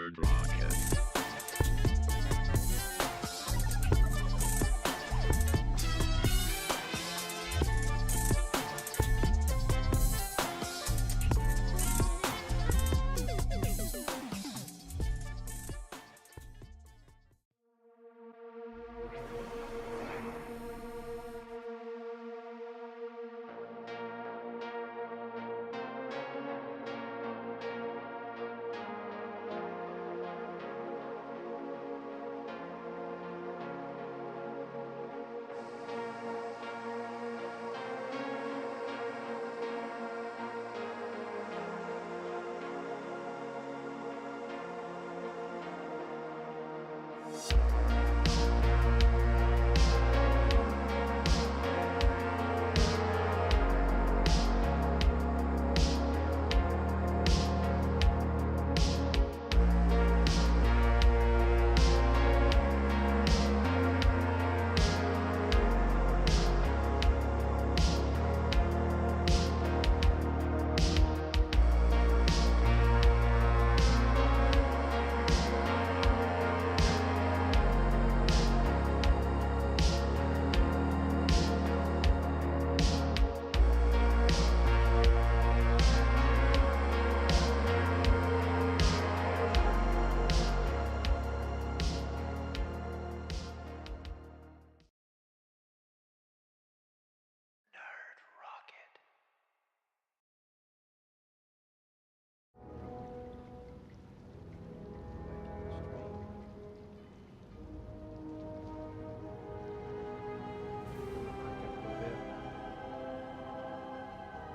Nerd Rocket.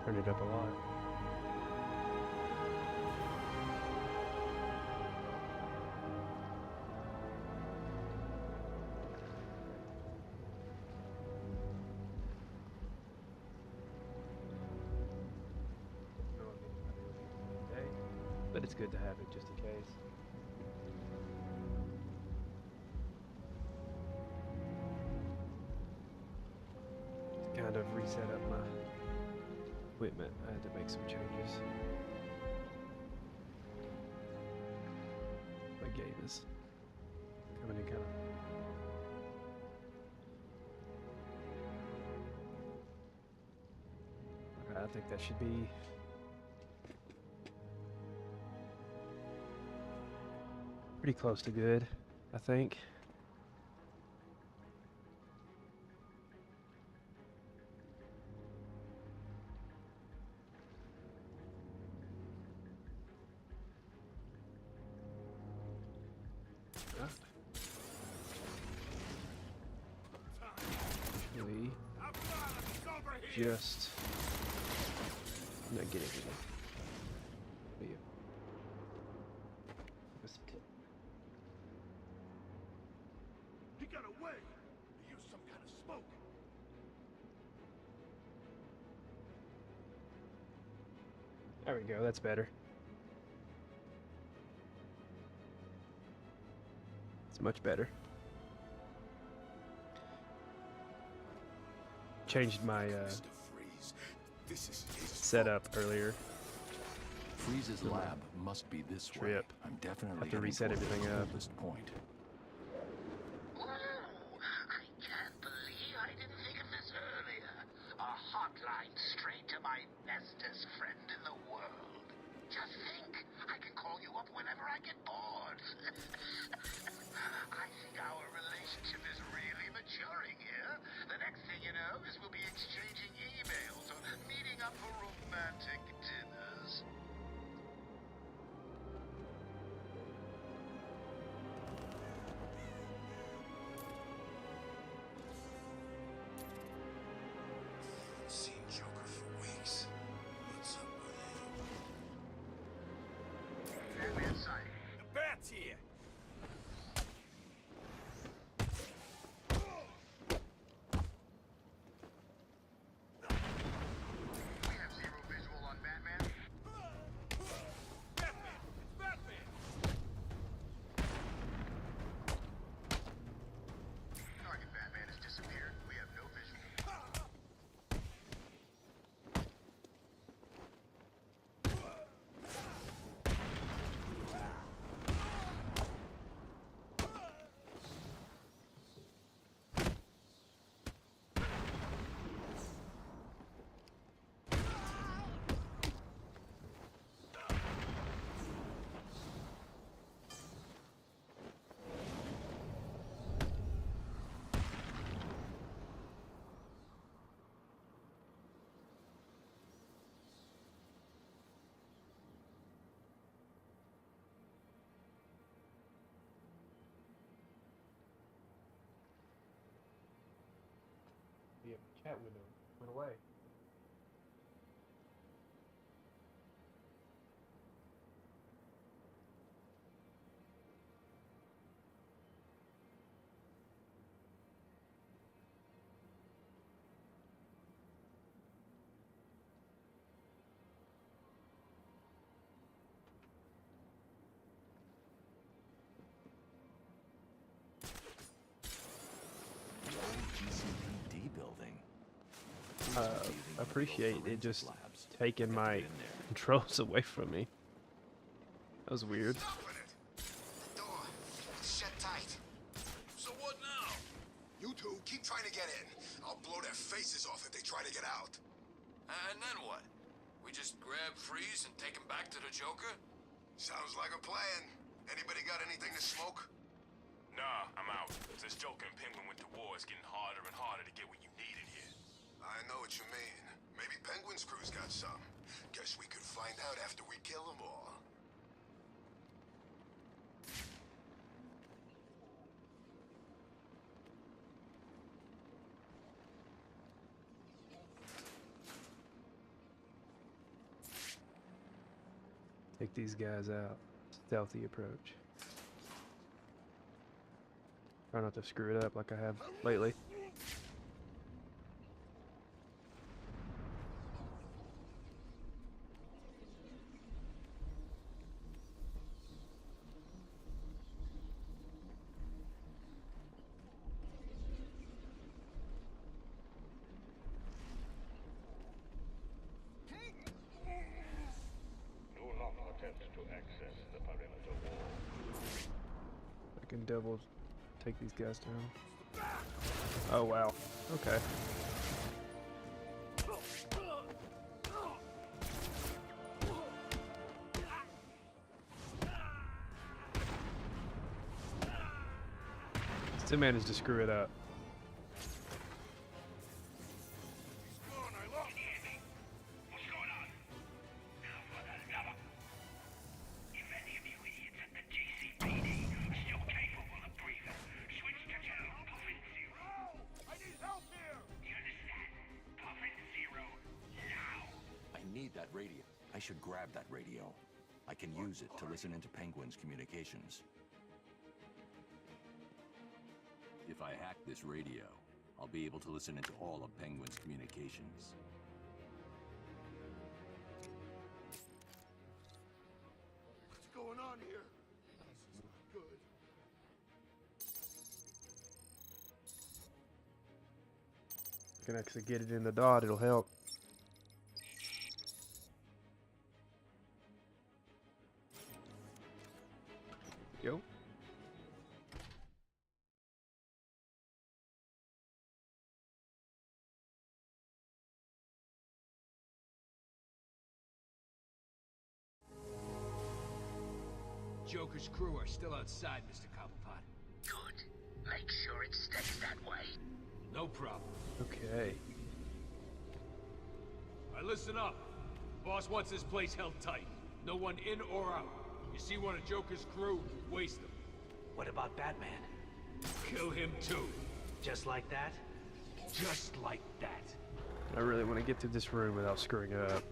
Turn it up a lot. But it's good to have it just in case. To kind of reset up my equipment, I had to make some changes. My game is coming in kind of. I think that should be pretty close to good, I think. Actually, just not getting anything. What are you? He got away! He used some kind of smoke! There we go, that's better. It's much better. Changed my setup earlier. Freeze's lab must be this Trip. way. I'm definitely Have to reset everything up. Point. Whoa! I can't believe I didn't think of this earlier. A hotline straight to my bestest friend in the world. Just think, I can call you up whenever I get bored. I think our relationship is really maturing here. The next thing you know is we'll be exchanging emails or meeting up for romantic dinners. the chat window went away. GCPD building. Appreciate it just taking my controls away from me. That was weird. Open it. The door. It's shut tight. So what now? You two keep trying to get in. I'll blow their faces off if they try to get out. And then what? We just grab Freeze and take him back to the Joker? Sounds like a plan. Anybody got anything to smoke? Nah, I'm out. Since Joker and Penguin went to war, it's getting harder and harder to get what you need in here. I know what you mean. Maybe Penguin's crew's got some. Guess we could find out after we kill them all. Take these guys out. Stealthy approach. Try not to screw it up like I have lately. Do not attempt to access the perimeter wall. I can double take these guys down. Oh wow. Okay. Still managed to screw it up. That radio. I should grab that radio. I can use it to listen into Penguin's communications. If I hack this radio, I'll be able to listen into all of Penguin's communications. What's going on here? This is not good. I can actually get it in the dot, it'll help. Yo. Joker's crew are still outside, Mr. Cobblepot. Good. Make sure it stays that way. No problem. Okay. All right, listen up. Boss wants this place held tight. No one in or out. You see one of Joker's crew, waste them. What about Batman? Kill him too. Just like that? Just like that. I really want to get to this room without screwing it up.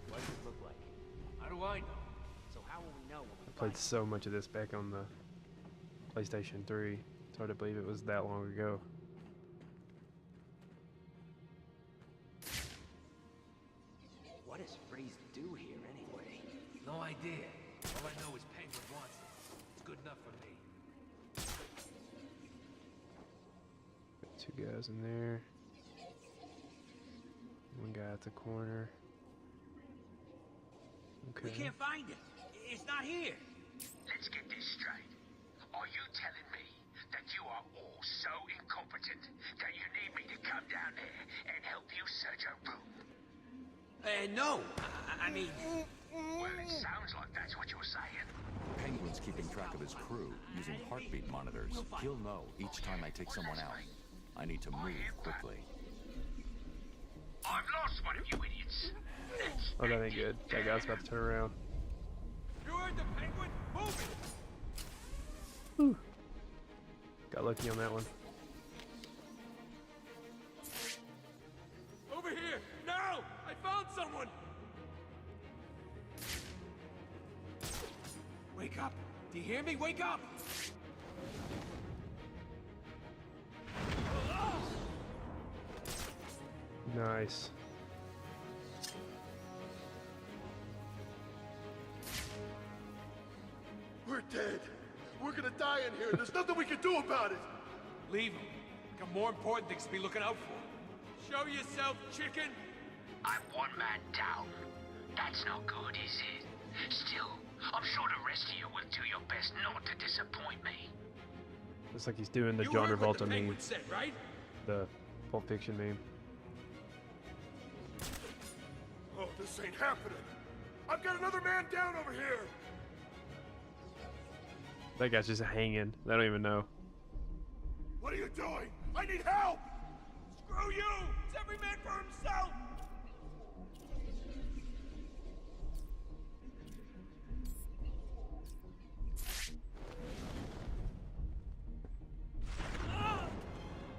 What does it look like? How do I know? So how will we know when we I played so much of this back on the PlayStation 3. It's hard to believe it was that long ago. What does Freeze do here anyway? No idea. All I know is Penguin wants it. It's good enough for me. Got two guys in there. One guy at the corner. Okay. We can't find it. It's not here. Let's get this straight. Are you telling me that you are all so incompetent that you need me to come down there and help you search a room? No. I mean... Well, it sounds like that's what you're saying. Penguin's keeping track of his crew using heartbeat monitors. He'll know each time I take someone out. I need to move quickly. I've lost one of you idiots. Oh, that ain't good. That guy's about to turn around. You heard the Penguin? Move it! Got lucky on that one. Do you hear me? Wake up! Nice. We're dead. We're gonna die in here. There's nothing we can do about it. Leave him. Got more important things to be looking out for. Show yourself, chicken! I'm one man down. That's not good, is it? Still, I'm sure the rest of you will do your best not to disappoint me. Looks like he's doing the You John heard what the Travolta meme. Penguin said, right? The Pulp Fiction meme. Oh, this ain't happening. I've got another man down over here. That guy's just hanging. I don't even know. What are you doing? I need help. Screw you! It's every man for himself!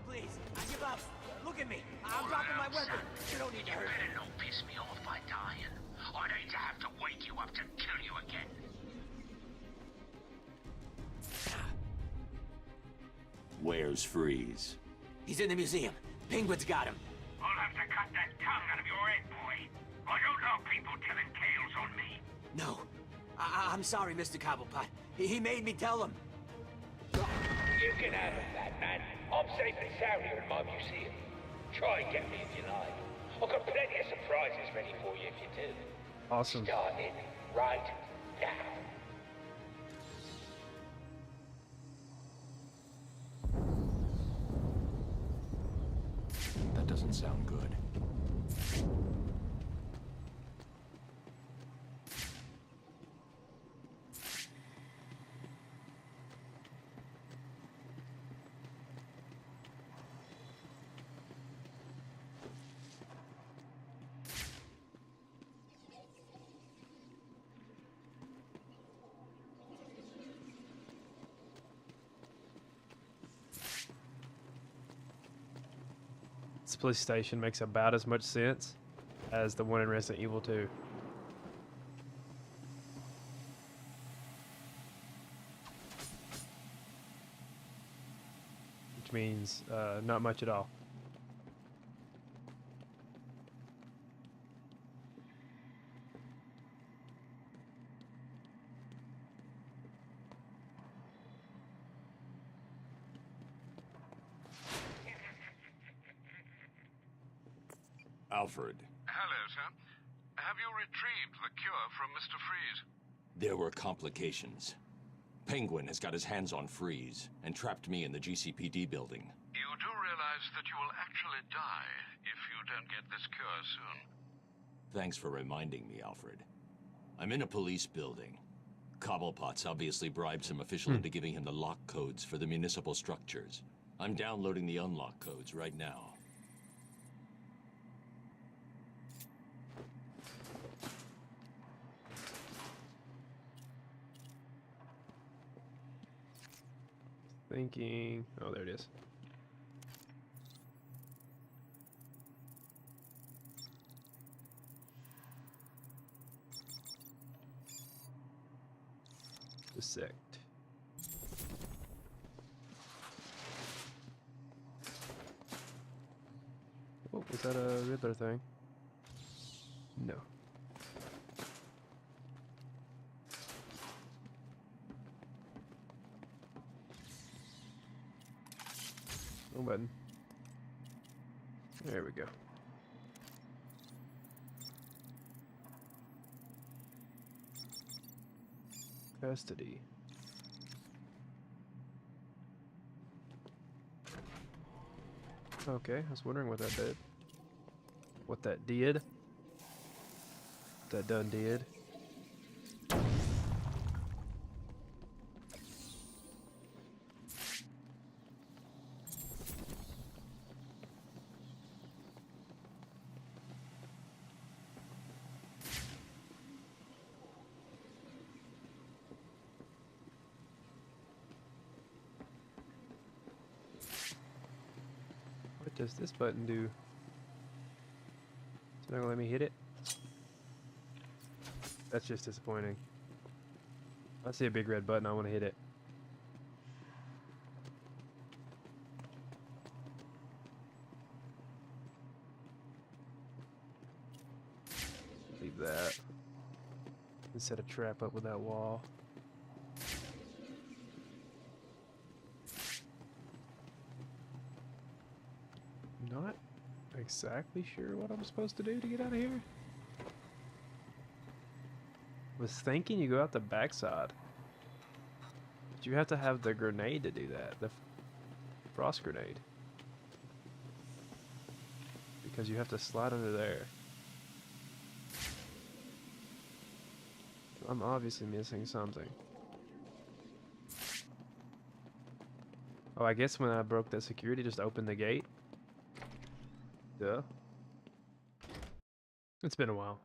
Please, I give up. Look at me. I'm dropping my weapon. You don't need to You hurt better me. not piss me off by dying. I'd hate to have to wake you up to kill you again. Where's Freeze? He's in the museum. Penguin's got him. I'll have to cut that tongue out of your head, boy. I don't know people telling tales on me. No. I'm sorry, Mr. Cobblepot. He made me tell him. You can have it, Batman. I'm safe and sound here in my museum. Try and get me if you like. I've got plenty of surprises ready for you if you do. Awesome. Starting right now. That doesn't sound good. This police station makes about as much sense as the one in Resident Evil 2. Which means not much at all. Alfred, Hello, sir. Have you retrieved the cure from Mr. Freeze? there were complications. Penguin has got his hands on Freeze and trapped me in the GCPD building. You do realize that you will actually die if you don't get this cure soon. Thanks for reminding me, Alfred. I'm in a police building. Cobblepot's obviously bribed some official into giving him the lock codes for the municipal structures. I'm downloading the unlock codes right now. Thinking. Oh, there it is. Dissect. Oh, was that a Riddler thing? No. No button. There we go. Custody. Okay, I was wondering what that did. What that did. What that done did. What does this button do? It's not gonna let me hit it? That's just disappointing. I see a big red button, I want to hit it. Leave that. And set a trap up with that wall. Not exactly sure what I'm supposed to do to get out of here. Was thinking you go out the backside. But you have to have the grenade to do that. The frost grenade. Because you have to slide under there. I'm obviously missing something. Oh, I guess when I broke that security, just opened the gate. Duh. It's been a while.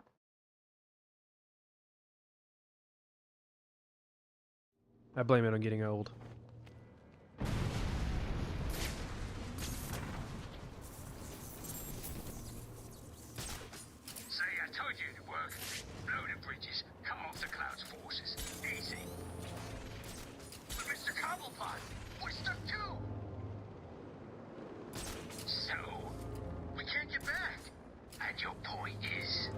I blame it on getting old. Say, I told you it'd work. Blow the bridges, cut off the Cloud's forces. Easy. But Mr. Cobblepot, we're stuck too. So, we can't get back. And your point is?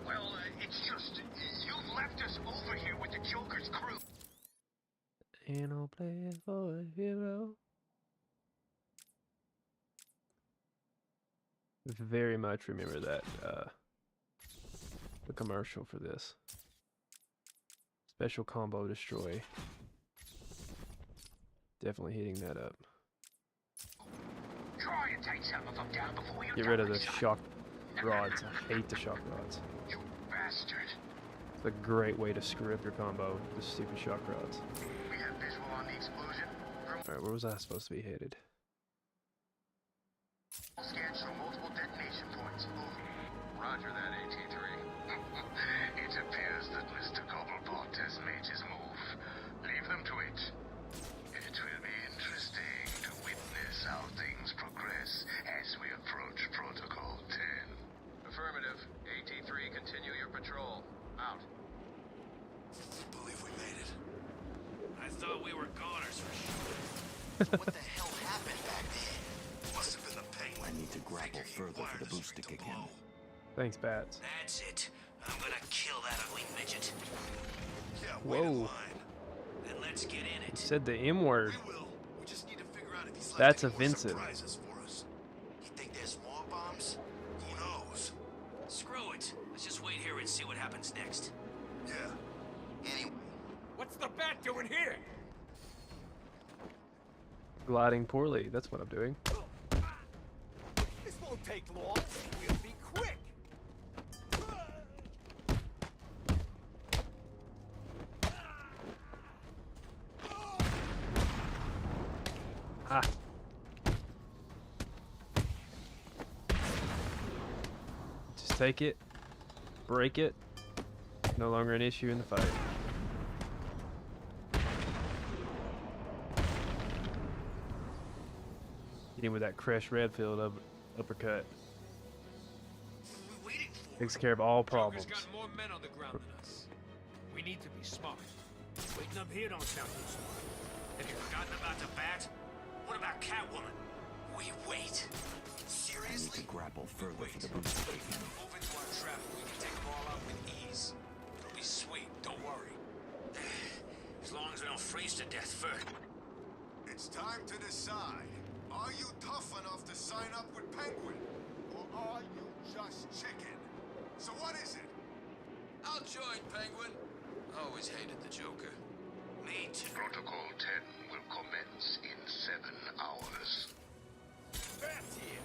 Well, it's just, you've left us over here with the Joker's crew. And I'll play for a hero. Very much remember that, the commercial for this. Special combo destroy. Definitely hitting that up. Try and take some of them down before you Get rid of the shock rods. I hate the shock rods. You bastard. It's a great way to screw up your combo, the stupid shock rods. We have visual on the explosion. Alright, where was I supposed to be headed? Scans from multiple detonation points. Over. Roger that, AT3. It appears that Mr. Cobblepot has made his move. Leave them to it. It will be interesting to witness how things progress as we approach Protocol 10. Affirmative. AT3, continue your patrol. Out. Believe we made it. I thought we were goners for sure. So what the hell happened back there? Must have been the Penguin. I need to grapple Figured he further for wired the us boost to right kick in. blow. Thanks, Bats. That's it. I'm gonna kill that ugly midget. Yeah, wait in Whoa. line. Then let's get in You it. said the M word. We will. We just need to figure out if he's left That's any more offensive. surprises for us. You think there's more bombs? Who knows? Screw it. Let's just wait here and see what happens next. Yeah. Anyway. What's the bat doing here? Gliding poorly. That's what I'm doing. This won't take long. We'll be quick. Ah. Just take it. Break it. No longer an issue in the fight. Hit him with that Crash Redfield uppercut. We're waiting for Takes care of all Joker's problems. got more men on the ground than us. We need to be smart. Waiting up here don't sound too smart. Have you forgotten about the bat? What about Catwoman? We wait. I need Seriously? to grapple further for the boost to kick in. Move into our trap. We can take them all out with ease. It'll be sweet. Don't worry. As long as we don't freeze to death first. It's time to decide. Are you tough enough to sign up with Penguin? Or are you just chicken? So what is it? I'll join Penguin. Always hated the Joker. Me too. Protocol 10 will commence in 7 hours. Bat's here.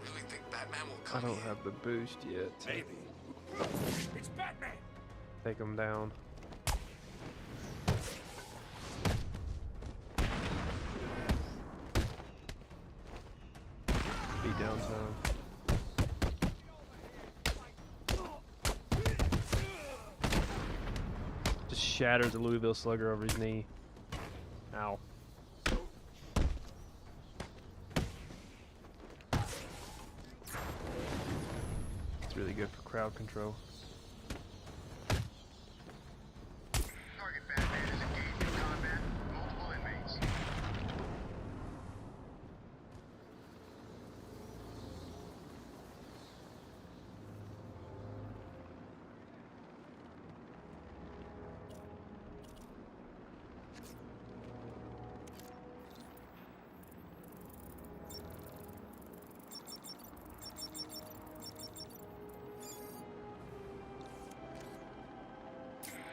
Really think Batman will I come don't here? have the boost yet. Maybe. It's Batman. Take him down. Be downtown. Just shatters a Louisville Slugger over his knee. Ow. It's really good for crowd control. Target Batman is engaged in combat. Multiple inmates.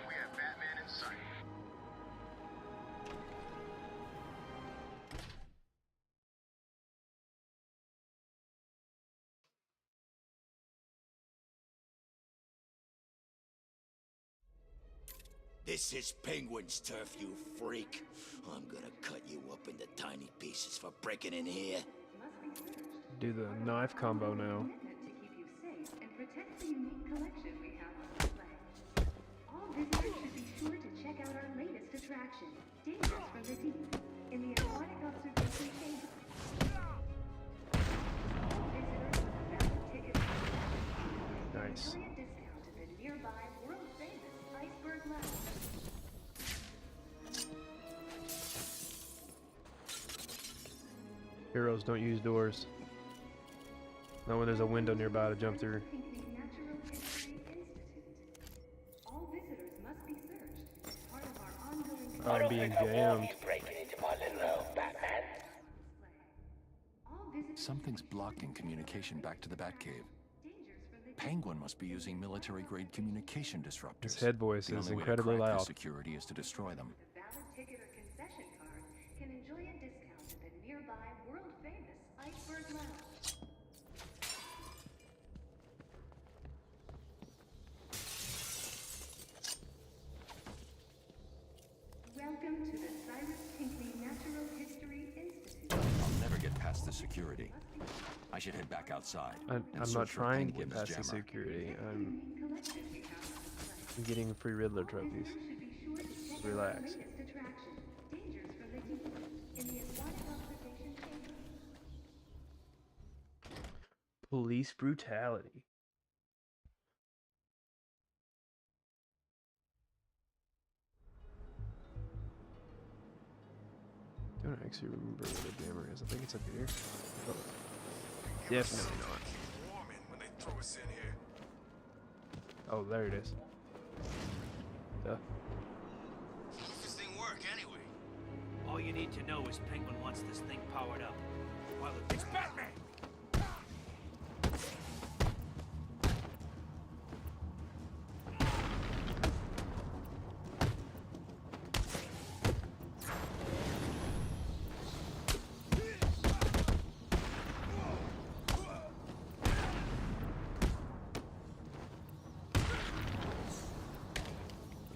We have Batman in sight. This is Penguin's turf, you freak. I'm gonna cut you up into tiny pieces for breaking in here. Do the knife combo now. To keep you safe and protect the unique collection we have on display. All visitors should be sure to check out our latest attraction, Dangers from the Deep, in the Aquatic Observation Chamber. All visitors with a valid ticket Nice. enjoy a discount at the nearby world-famous Iceberg Lounge. Heroes don't use doors. Not when there's a window nearby to jump through. Pinckney Natural History Institute. All visitors must be searched as part of our ongoing Oh, I'm being jammed. Breaking into my little home, Batman. All visitors Something's blocking communication back to the Batcave. dangers from the Penguin must be using military-grade communication disruptors. His head voice The is only way to incredibly crack this loud. security is to destroy them. with a valid ticket or concession card can enjoy a discount at the nearby world-famous Iceberg Lounge. Welcome to the Cyrus Pinckney Natural History Institute. I'll never get past the security. I should head back outside. I'm and not search for trying to get Penguin's past the jammer. security. Unique collection we have on display. I'm getting free Riddler trophies. Should be sure to check out our Relax. latest attraction, Dangers from the Deep, in the Aquatic Observation Chamber. Police brutality. Don't actually remember where the jammer is. I think it's up here. Oh. Definitely not. Warming when they throw us in here. Oh, there it is. Duh. How does this thing work anyway? All you need to know is Penguin wants this thing powered up. While it's Batman!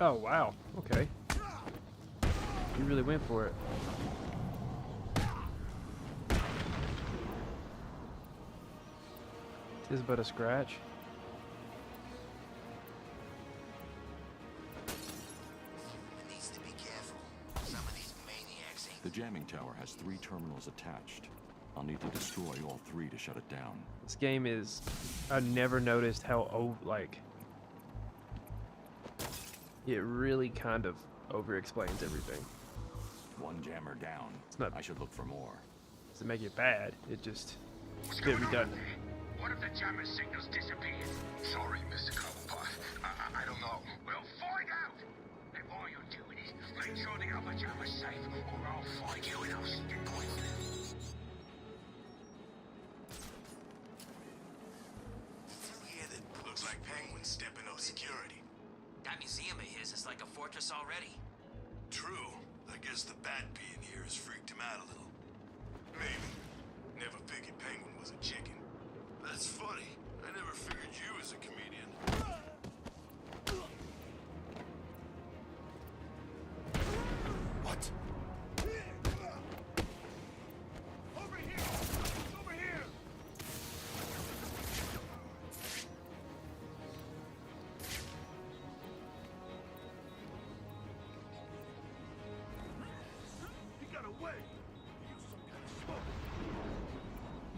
Oh, wow. Okay. You really went for it. Tis but a scratch. Needs to be careful. Some of these maniacs ain't. The jamming tower has 3 terminals attached. I'll need to destroy all 3 to shut it down. This game is... I never noticed how, like... It really kind of over-explains everything. 1 jammer down. It's not... I should look for more. Doesn't make it bad. It just... It's a bit redundant. What if the jammer signals disappeared? Sorry, Mr. Cobblepot. I don't know. We'll find out. And while you're doing it, make sure the other jammer's safe, or I'll find you and I'll stick with you. Yeah, that looks like Penguin stepping up security. That museum of his is like a fortress already. True. I guess the bat being here has freaked him out a little. Maybe. Never figured Penguin was a chicken. That's funny. I never figured you as a comedian. What? Over here! Over here!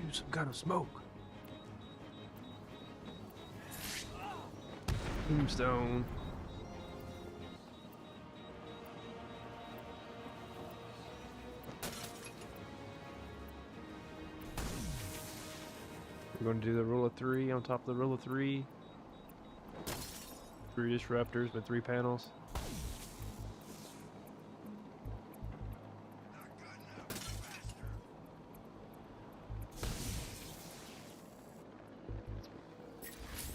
You some kind of smoke. Tombstone. We're going to do the rule of 3 on top of the rule of 3. 3 disruptors with 3 panels.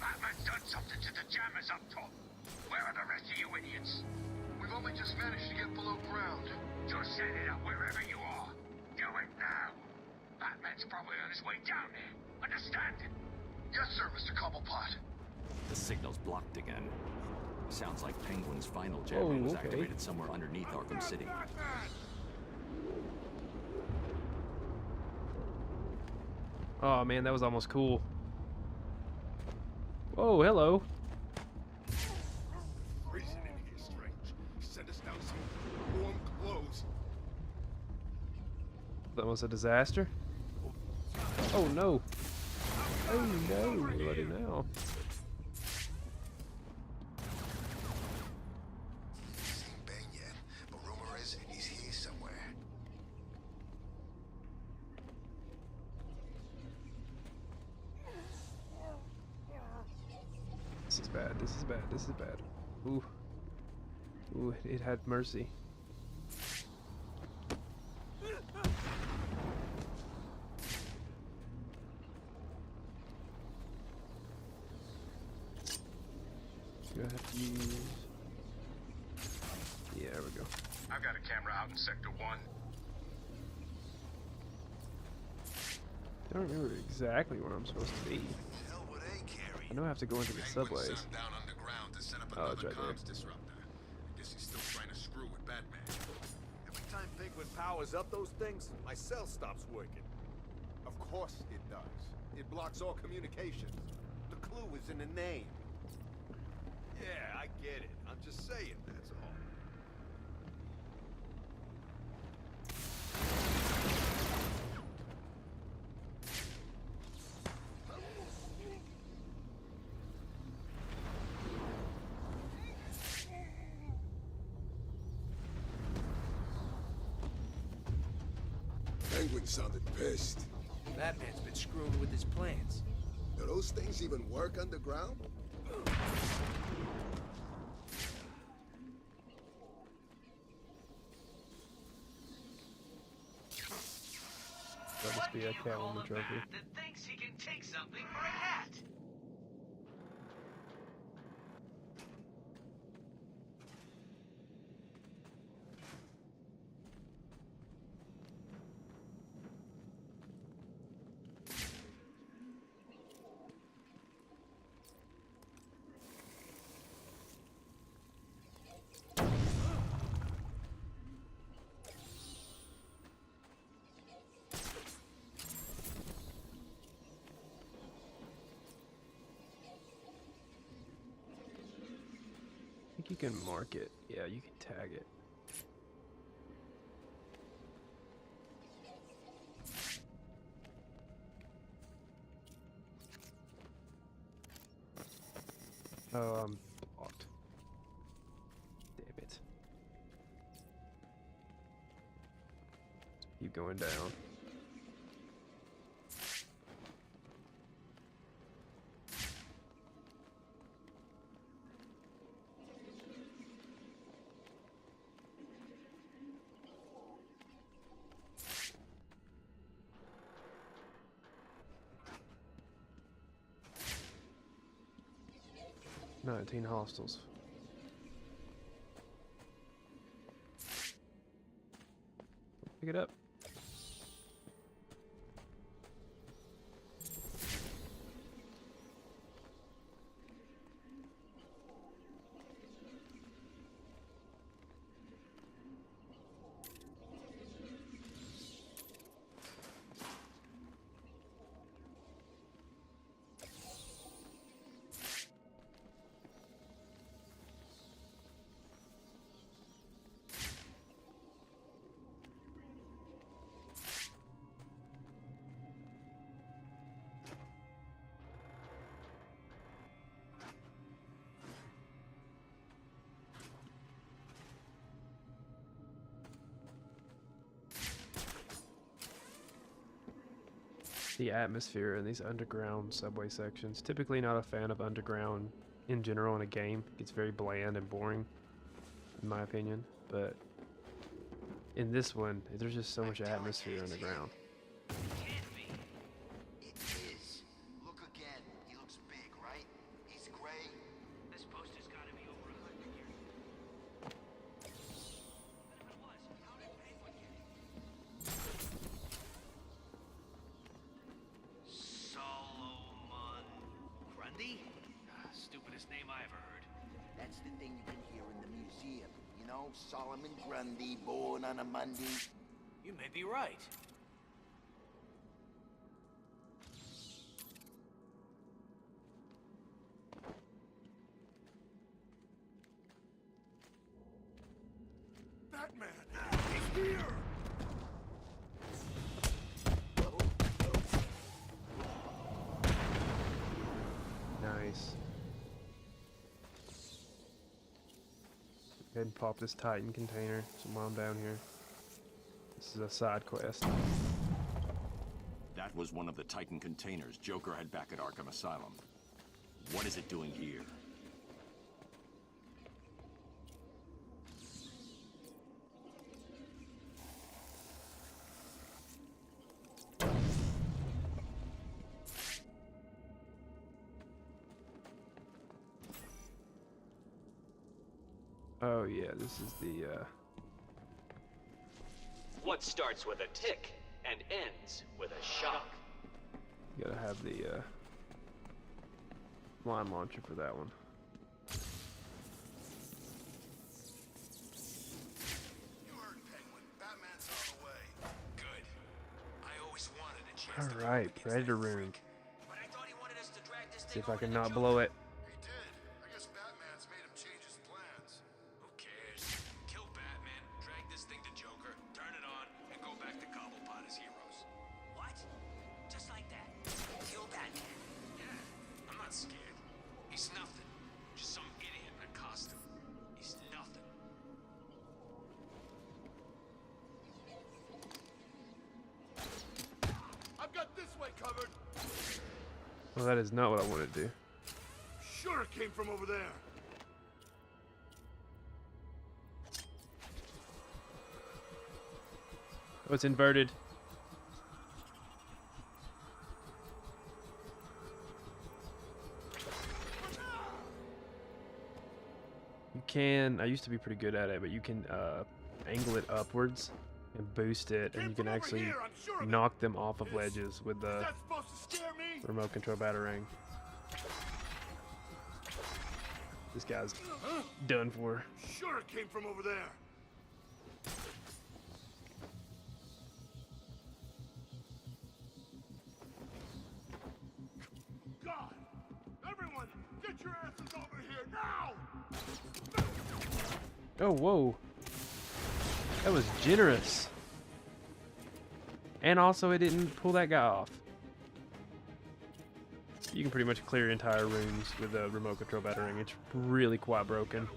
Batman's done something to the jammers up top. Where are the rest of you idiots? We've only just managed to get below ground. Just set it up wherever you are. Do it now. Batman's probably on his way down there. Understand? Yes, sir, Mr. Cobblepot. The signal's blocked again. Sounds like Penguin's final jamming was activated somewhere underneath Arkham City. Oh man, that was almost cool. Oh, hello. Freezing in here, Strange. Send us down some warm clothes. That was a disaster. Oh no. Oh no, bloody now. Seen Ben yet, but rumor is he's here somewhere. This is bad, this is bad, this is bad. Ooh. Ooh, it had mercy. Do I have to use... Yeah, there we go. I've got a camera out in Sector 1. I don't remember exactly where I'm supposed to be. Hell would they carry? I know I have to go into the subways. Down underground to set up Oh, another it's right there. comms disruptor. I guess he's still trying to screw with Batman. Every time Penguin powers up those things, my cell stops working. Of course it does. It blocks all communications. The clue is in the name. Yeah, I get it. I'm just saying, that's all. Penguin sounded pissed. Batman's been screwing with his plans. Do those things even work underground? That must be a Catwoman trophy. That thinks he can take something for a hat. I think you can mark it. Yeah, you can tag it. Oh, I'm blocked. Damn it. Keep going down. "19 hostiles." Pick it up. the atmosphere in these underground subway sections. Typically not a fan of underground in general in a game. It gets very bland and boring, in my opinion. But in this one, there's just so much atmosphere underground. It is. Look again. He looks big, right? He's gray. This poster's gotta be over 100 years old. But if it was, how did Penguin get it? Solomon Grundy? Stupidest name I ever heard. That's the thing you can hear in the museum. You know, Solomon Grundy, born on a Monday. You may be right. Batman! He's here! Nice. Go ahead and pop this Titan container so while I'm down here. This is a side quest. That was one of the Titan containers Joker had back at Arkham Asylum. What is it doing here? Oh yeah, this is the What starts with a tick and ends with a shock? you gotta have the line launcher for that one. You heard Penguin. Batman's on the way. Good. I always wanted a chance to Alright, Predator Room. But I thought he wanted us to drag this See thing if I over can to the not Joker. blow it. He did. I guess Batman's made him change his plans. Who cares? Kill Batman, drag this thing to Joker, turn it on, and go back to Cobblepot as heroes. What? Just like that? Kill Batman? Yeah, I'm not scared. He's nothing. Just some idiot in a costume. He's nothing. I've got this way covered. Well, that is not what I wanted to do. Sure it came from over there. Oh, it's inverted. You can, I used to be pretty good at it, but you can angle it upwards and boost it, and you can actually knock them off of ledges with the That's supposed to scare me? remote control batarang. This guy's done for. Sure it came from over there. God! Everyone, get your asses over here now! Oh, whoa. That was generous. And also, it didn't pull that guy off. You can pretty much clear entire rooms with a remote control batarang. It's really quite broken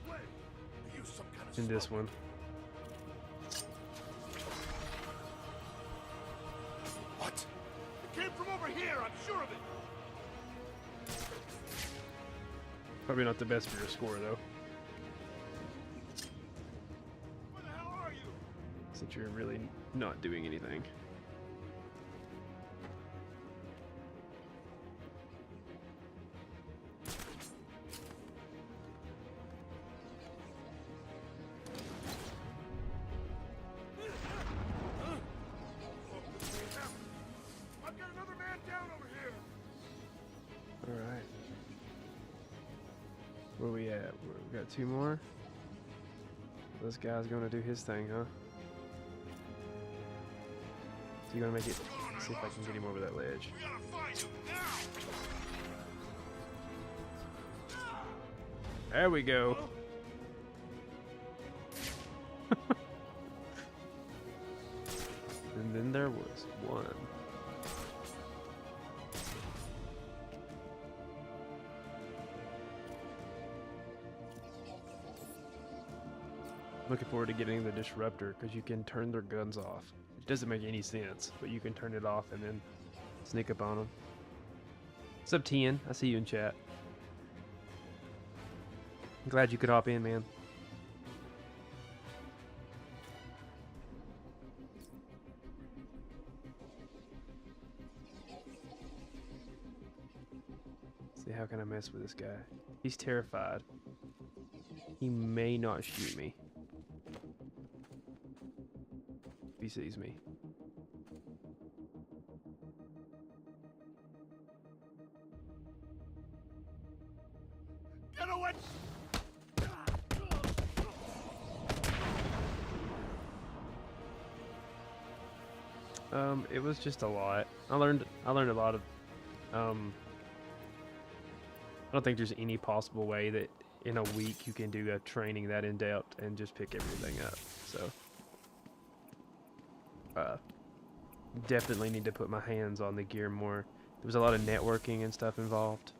in this one. What? It came from over here, I'm sure of it! Probably not the best for your score, though. Where the hell are you? Since you're really not doing anything. I've got another man down over here! Alright. Where we at? We got two more? This guy's gonna do his thing, huh? So you're gonna make it. See if I can get him over that ledge. We gotta find him now! There we go. And then there was one. Looking forward to getting the disruptor because you can turn their guns off. It doesn't make any sense, but you can turn it off and then Sneak up on them. What's up, Tien? I see you in chat. I'm glad you could hop in, man. See, how can I mess with this guy? He's terrified. He may not shoot me. If he sees me. Get away! It was just a lot. I learned a lot of, I don't think there's any possible way that in a week you can do a training that in depth and just pick everything up. So, definitely need to put my hands on the gear more. There was a lot of networking and stuff involved.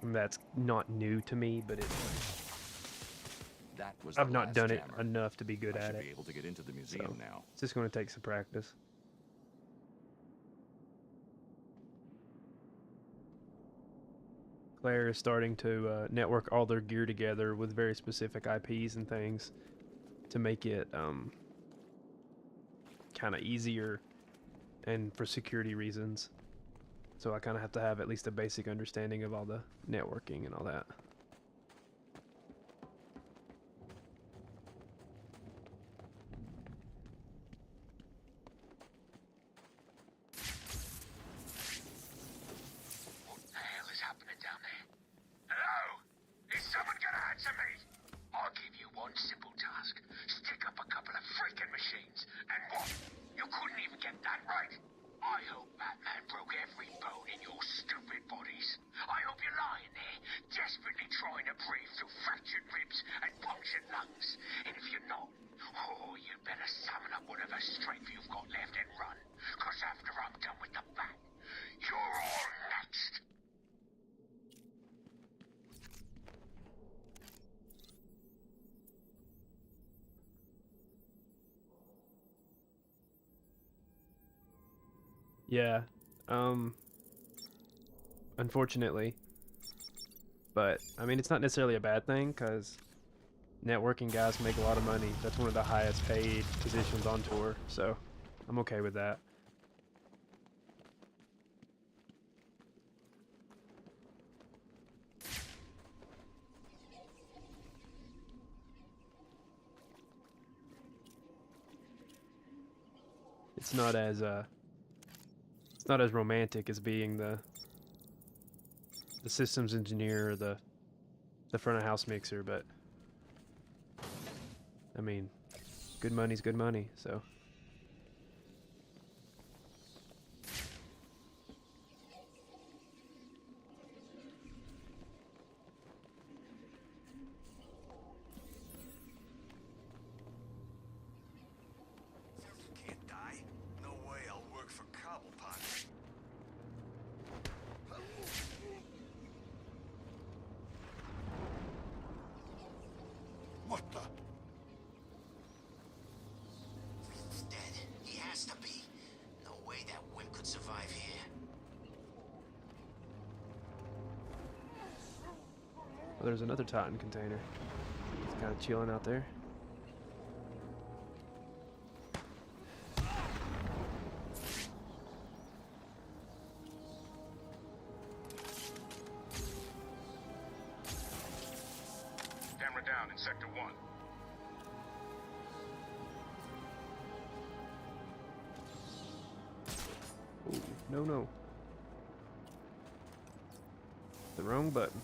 That's not new to me, but That was I've the not last done it jammer. enough to be good I at should it. be able to get into the museum now. It's just going to take some practice. Claire is starting to network all their gear together with very specific IPs and things to make it kind of easier and for security reasons. So I kind of have to have at least a basic understanding of all the networking and all that. What the hell is happening down there? Hello? Is someone gonna answer me? I'll give you one simple task. Stick up a couple of freaking machines. And what? You couldn't even get that right? I hope Batman broke every bone in your stupid bodies. I hope you're lying there, desperately trying to breathe through fractured ribs and punctured lungs. And if you're not, oh, you better summon up whatever strength you've got left and run. Cause after I'm done with the Bat, you're all next. Yeah, unfortunately. But, I mean, it's not necessarily a bad thing, because networking guys make a lot of money. That's one of the highest paid positions on tour, so I'm okay with that. It's not as romantic as being the systems engineer or the front of house mixer, but I mean, good money's good money, so. Can't die? No way I'll work for Cobblepot. What the? He's dead. He has to be. No way that wimp could survive here. Well, there's another Titan container. It's kind of chilling out there. Camera down in Sector 1. Ooh, no. The wrong button.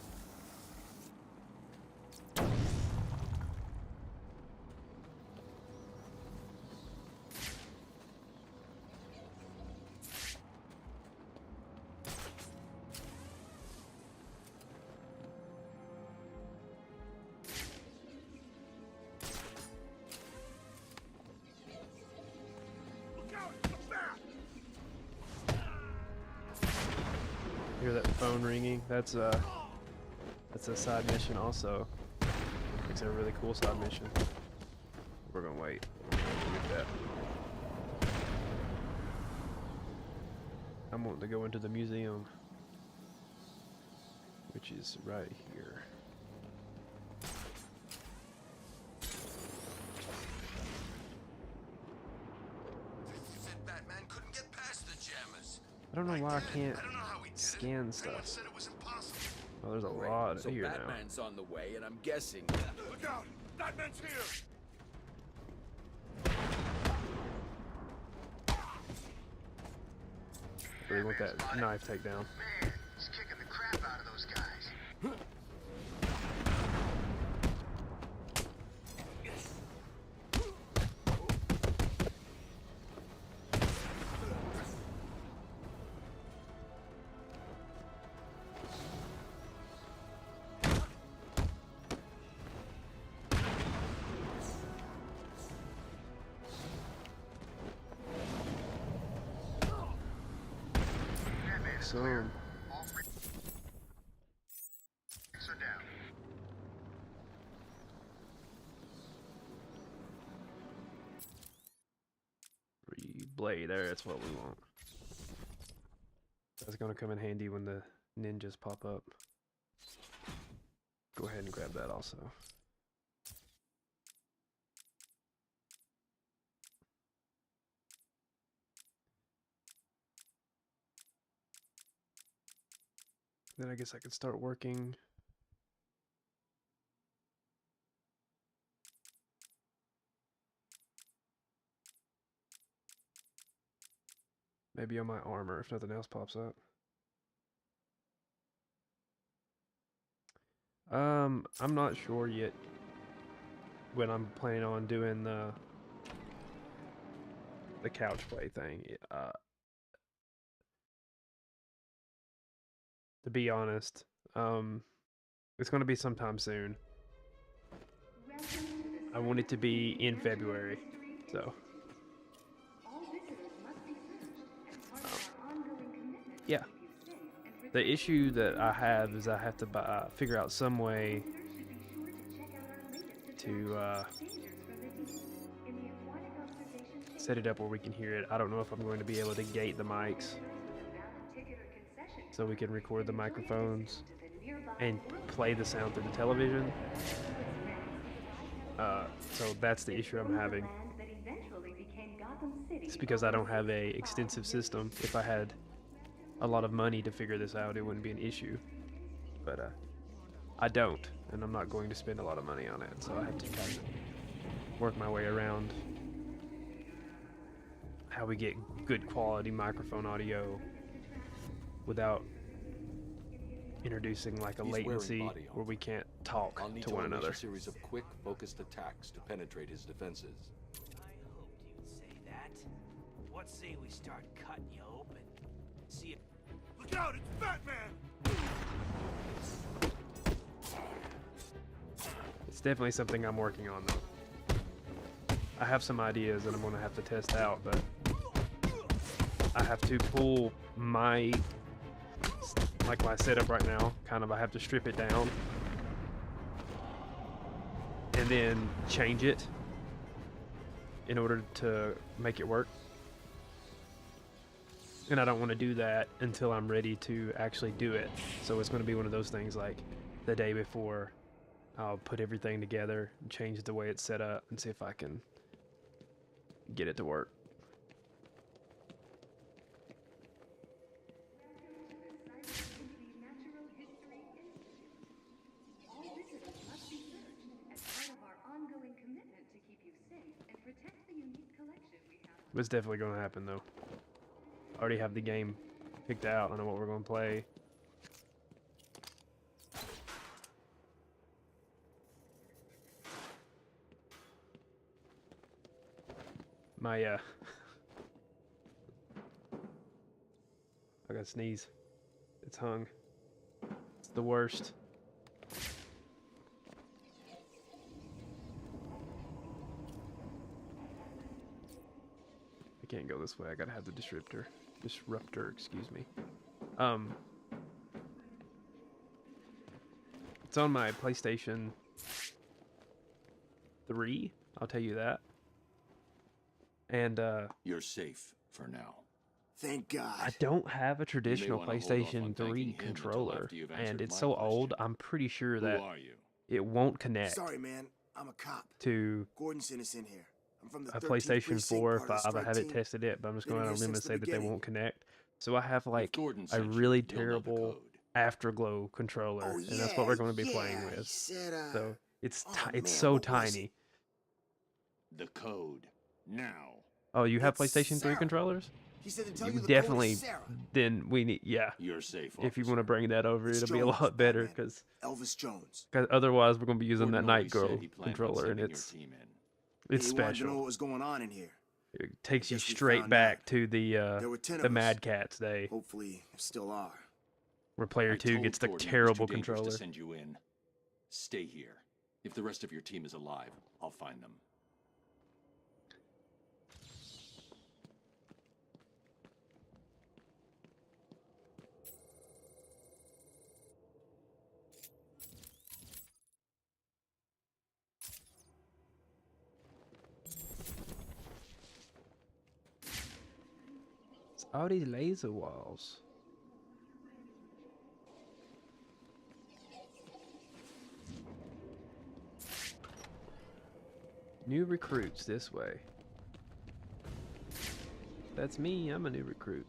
Hear that phone ringing? That's a side mission also. It's a really cool side mission. We're gonna wait. Get that. I'm wanting to go into the museum, which is right here. Said Batman couldn't get past the jammers. I don't know why I can't I don't know how he did scan Everyone stuff. said it was impossible. Oh, there's a Great. lot So here now. Batman's on the way, and I'm guessing. Look out! Batman's here! Really want that knife takedown. Man, he's kicking the crap out of those guys. So, All three are down. blade there, that's what we want. That's gonna come in handy when the ninjas pop up. Go ahead and grab that also. Then I guess I could start working. Maybe on my armor if nothing else pops up. I'm not sure yet when I'm planning on doing the couch play thing. To be honest, it's going to be sometime soon. I want it to be in February, so. Yeah. The issue that I have is I have to figure out some way to set it up where we can hear it. I don't know if I'm going to be able to gate the mics so we can record the microphones and play the sound through the television. So that's the issue I'm having. It's because I don't have a extensive system. If I had a lot of money to figure this out, it wouldn't be an issue. But I don't, and I'm not going to spend a lot of money on it, so I have to kind of work my way around how we get good quality microphone audio without introducing like a latency where we can't talk I'll need to one unleash another. a series of quick, focused attacks to penetrate his defenses. I hoped you'd say that. What say we start cutting you open? See if... Look out! It's Batman! It's definitely something I'm working on though. I have some ideas that I'm going to have to test out, but I have to pull my setup right now, I have to strip it down and then change it in order to make it work. And I don't want to do that until I'm ready to actually do it. So it's going to be one of those things like the day before I'll put everything together and change the way it's set up and see if I can get it to work. It's definitely going to happen though. I already have the game picked out. I know what we're going to play. My I got to sneeze. It's hung. It's the worst. I can't go this way. I gotta have the disruptor. Excuse me. It's on my PlayStation 3. I'll tell you that. And you're safe for now. Thank God. I don't have a traditional wanna hold off on PlayStation thanking 3 him until controller, after you've and answered it's my so question. old. I'm pretty sure Who that are you? it won't connect Sorry, man. I'm a cop. to Gordon sent us in here. I'm from the a 13th PlayStation precinct, 4 or part of the 5. I strike haven't team. tested it, but I'm just Been going in out on a here limb and since the say that they beginning. won't connect. So I have like Gordon a sent you, really you'll know the terrible code. Afterglow controller, Oh, and that's what we're going to be yeah, playing he with. said, So it's oh, it's man, so what was tiny. it? The code. Now. Oh, you have It's PlayStation 3 Sarah. controllers? He said to tell You you the definitely. code is Sarah. Then we need, yeah. You're safe, If you officer. want to bring that over, It's it'll be a Jones, lot better Batman. because Elvis Jones. otherwise we're going to be using Gordon that always Night said Girl he planned on controller, and sending your it's team in. it's He wanted to know special. what was going on in here. It takes you guess we straight found back out. to the There were 10 the of us. Mad Catz day, Hopefully, there still are. where player I 2 told gets the Gordon it was terrible too dangerous controller. to send you in. Stay here. If the rest of your team is alive, I'll find them. It's all these laser walls. New recruits this way. That's me. I'm a new recruit.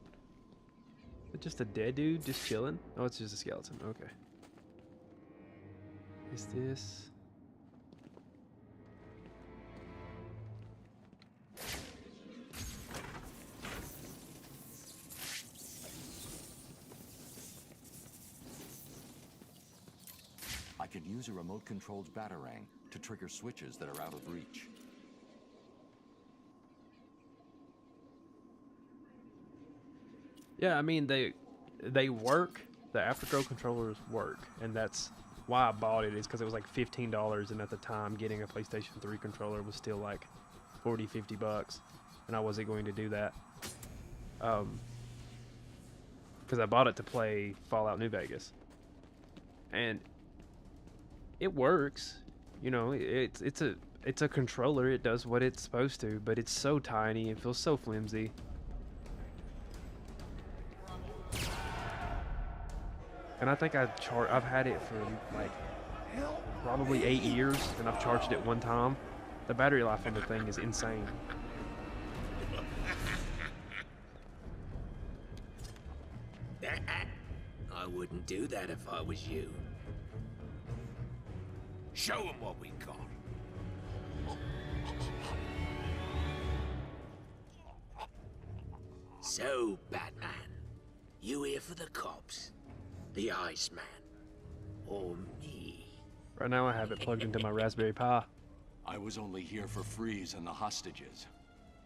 Is it just a dead dude just chilling? Oh, it's just a skeleton. Okay. Is this? I could use a remote-controlled batarang to trigger switches that are out of reach. Yeah, I mean they work. The Afterglow controllers work, and that's why I bought it. Is because it was like $15, and at the time, getting a PlayStation 3 controller was still like $40-50, and I wasn't going to do that. Because I bought it to play Fallout New Vegas, and it works. You know, it's a controller. It does what it's supposed to, but it's so tiny. It feels so flimsy. And I think I've had it for like probably 8 years, and I've charged it one time. The battery life on the thing is insane. I wouldn't do that if I was you. Show 'em what we got. So, Batman, you here for the cops? The Iceman? Or me? Right now I have it plugged into my Raspberry Pi. I was only here for Freeze and the hostages.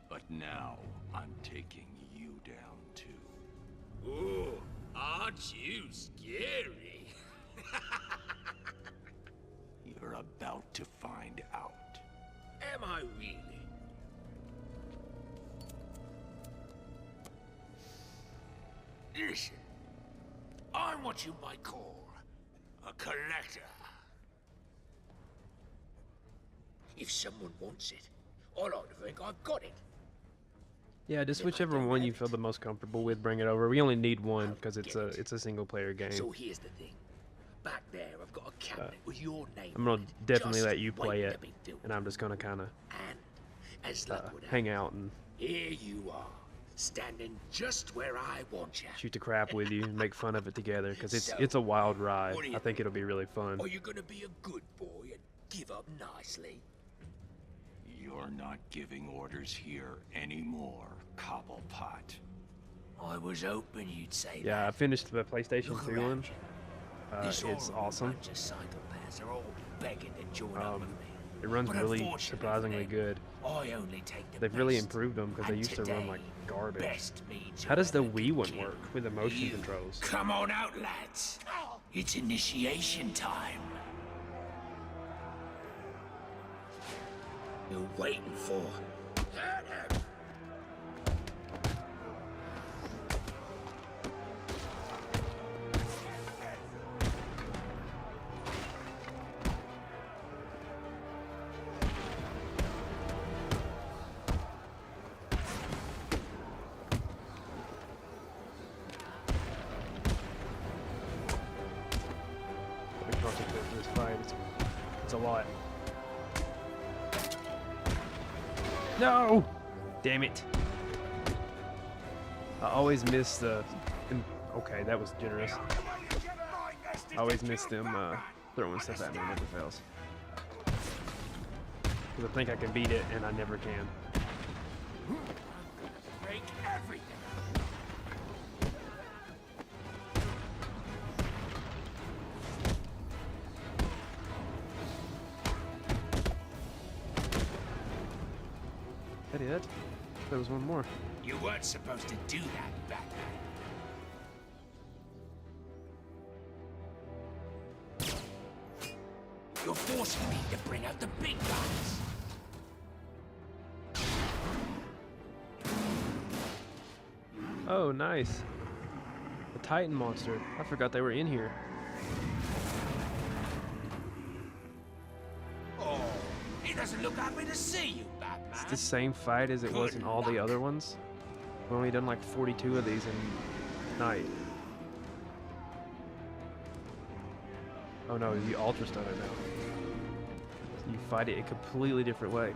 But now, I'm taking you down too. Ooh, aren't you scary? You're about to find out. Am I really? Listen, I'm what you might call a collector. If someone wants it, I like to think I've got it. Yeah, just whichever one you feel the most comfortable with, bring it over. We only need one because it's a single player game. So here's the thing. Back there, I've got a cabinet with your name I'm gonna on it. definitely Just let you play waiting it, to be filled. and I'm just gonna kind of And as luck would have hang out and here you are, standing just where I want you. shoot the crap with you and make fun of it together because So, it's a wild ride. what do you I think it'll be really fun. Are you gonna be a good boy and give up nicely? You're not giving orders here anymore, Cobblepot. I was hoping you'd say that. Yeah, I finished the PlayStation Look 2 around one. you. This It's horrible awesome. bunch of psychopaths are all begging to join up with me. It runs But really unfortunately surprisingly for good. I only take the They've really best. improved them because they And used to run like today, garbage. best means How does the whoever Wii can one kill work with the motion you. controls? Come on out, lads. It's initiation time. You're waiting for. That's a lot. No! Damn it. I always miss the... Okay, that was generous. I always miss them throwing stuff at me. It never fails. Because I think I can beat it, and I never can. Break everything. That it? There was one more. You weren't supposed to do that, Batman. You're forcing me to bring out the big guns. Oh, nice. The Titan monster. I forgot they were in here. Oh, he doesn't look happy to see you, Batman. It's the same fight as it was in all the other ones. We've only done like 42 of these in night. Oh no, you ultra stun it now. You fight it a completely different way.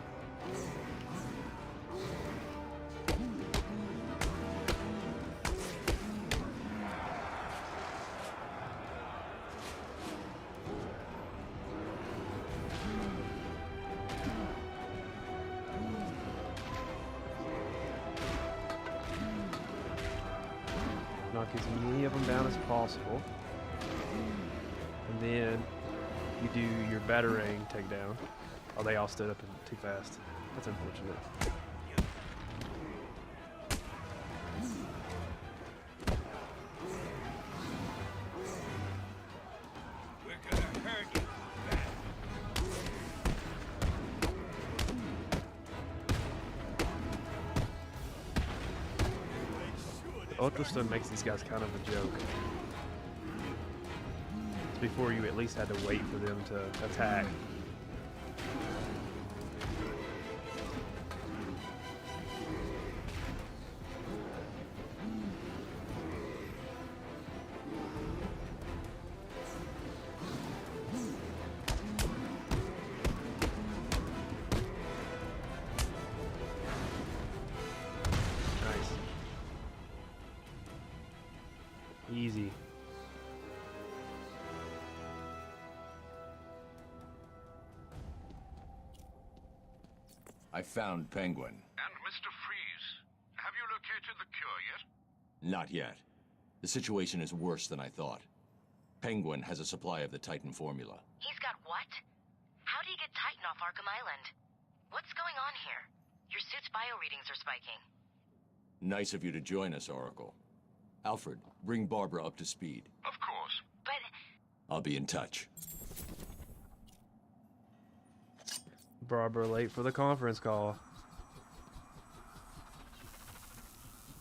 Knock as many of them down as possible. And then you do your Batarang takedown. Oh, they all stood up too fast. That's unfortunate. We're gonna hurt you. Ultra Stun makes these guys kind of a joke. It's before you at least had to wait for them to attack. Easy. I found Penguin. And Mr. Freeze, have you located the cure yet? Not yet. The situation is worse than I thought. Penguin has a supply of the Titan formula. He's got what? How do you get Titan off Arkham Island? What's going on here? Your suit's bioreadings are spiking. Nice of you to join us, Oracle. Alfred, bring Barbara up to speed. Of course. But... I'll be in touch. Barbara late for the conference call.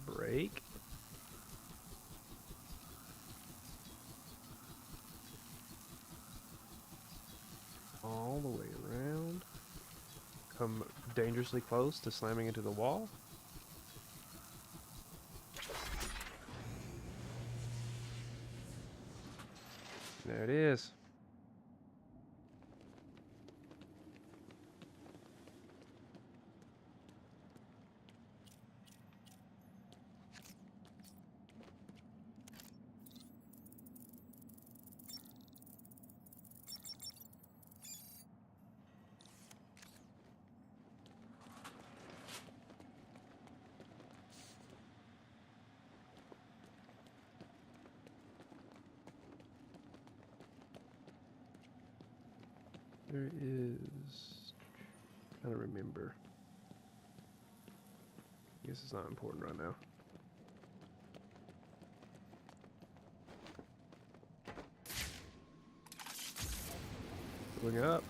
Break. All the way around. Come dangerously close to slamming into the wall. There it is. There is... I don't remember. I guess it's not important right now. Going up.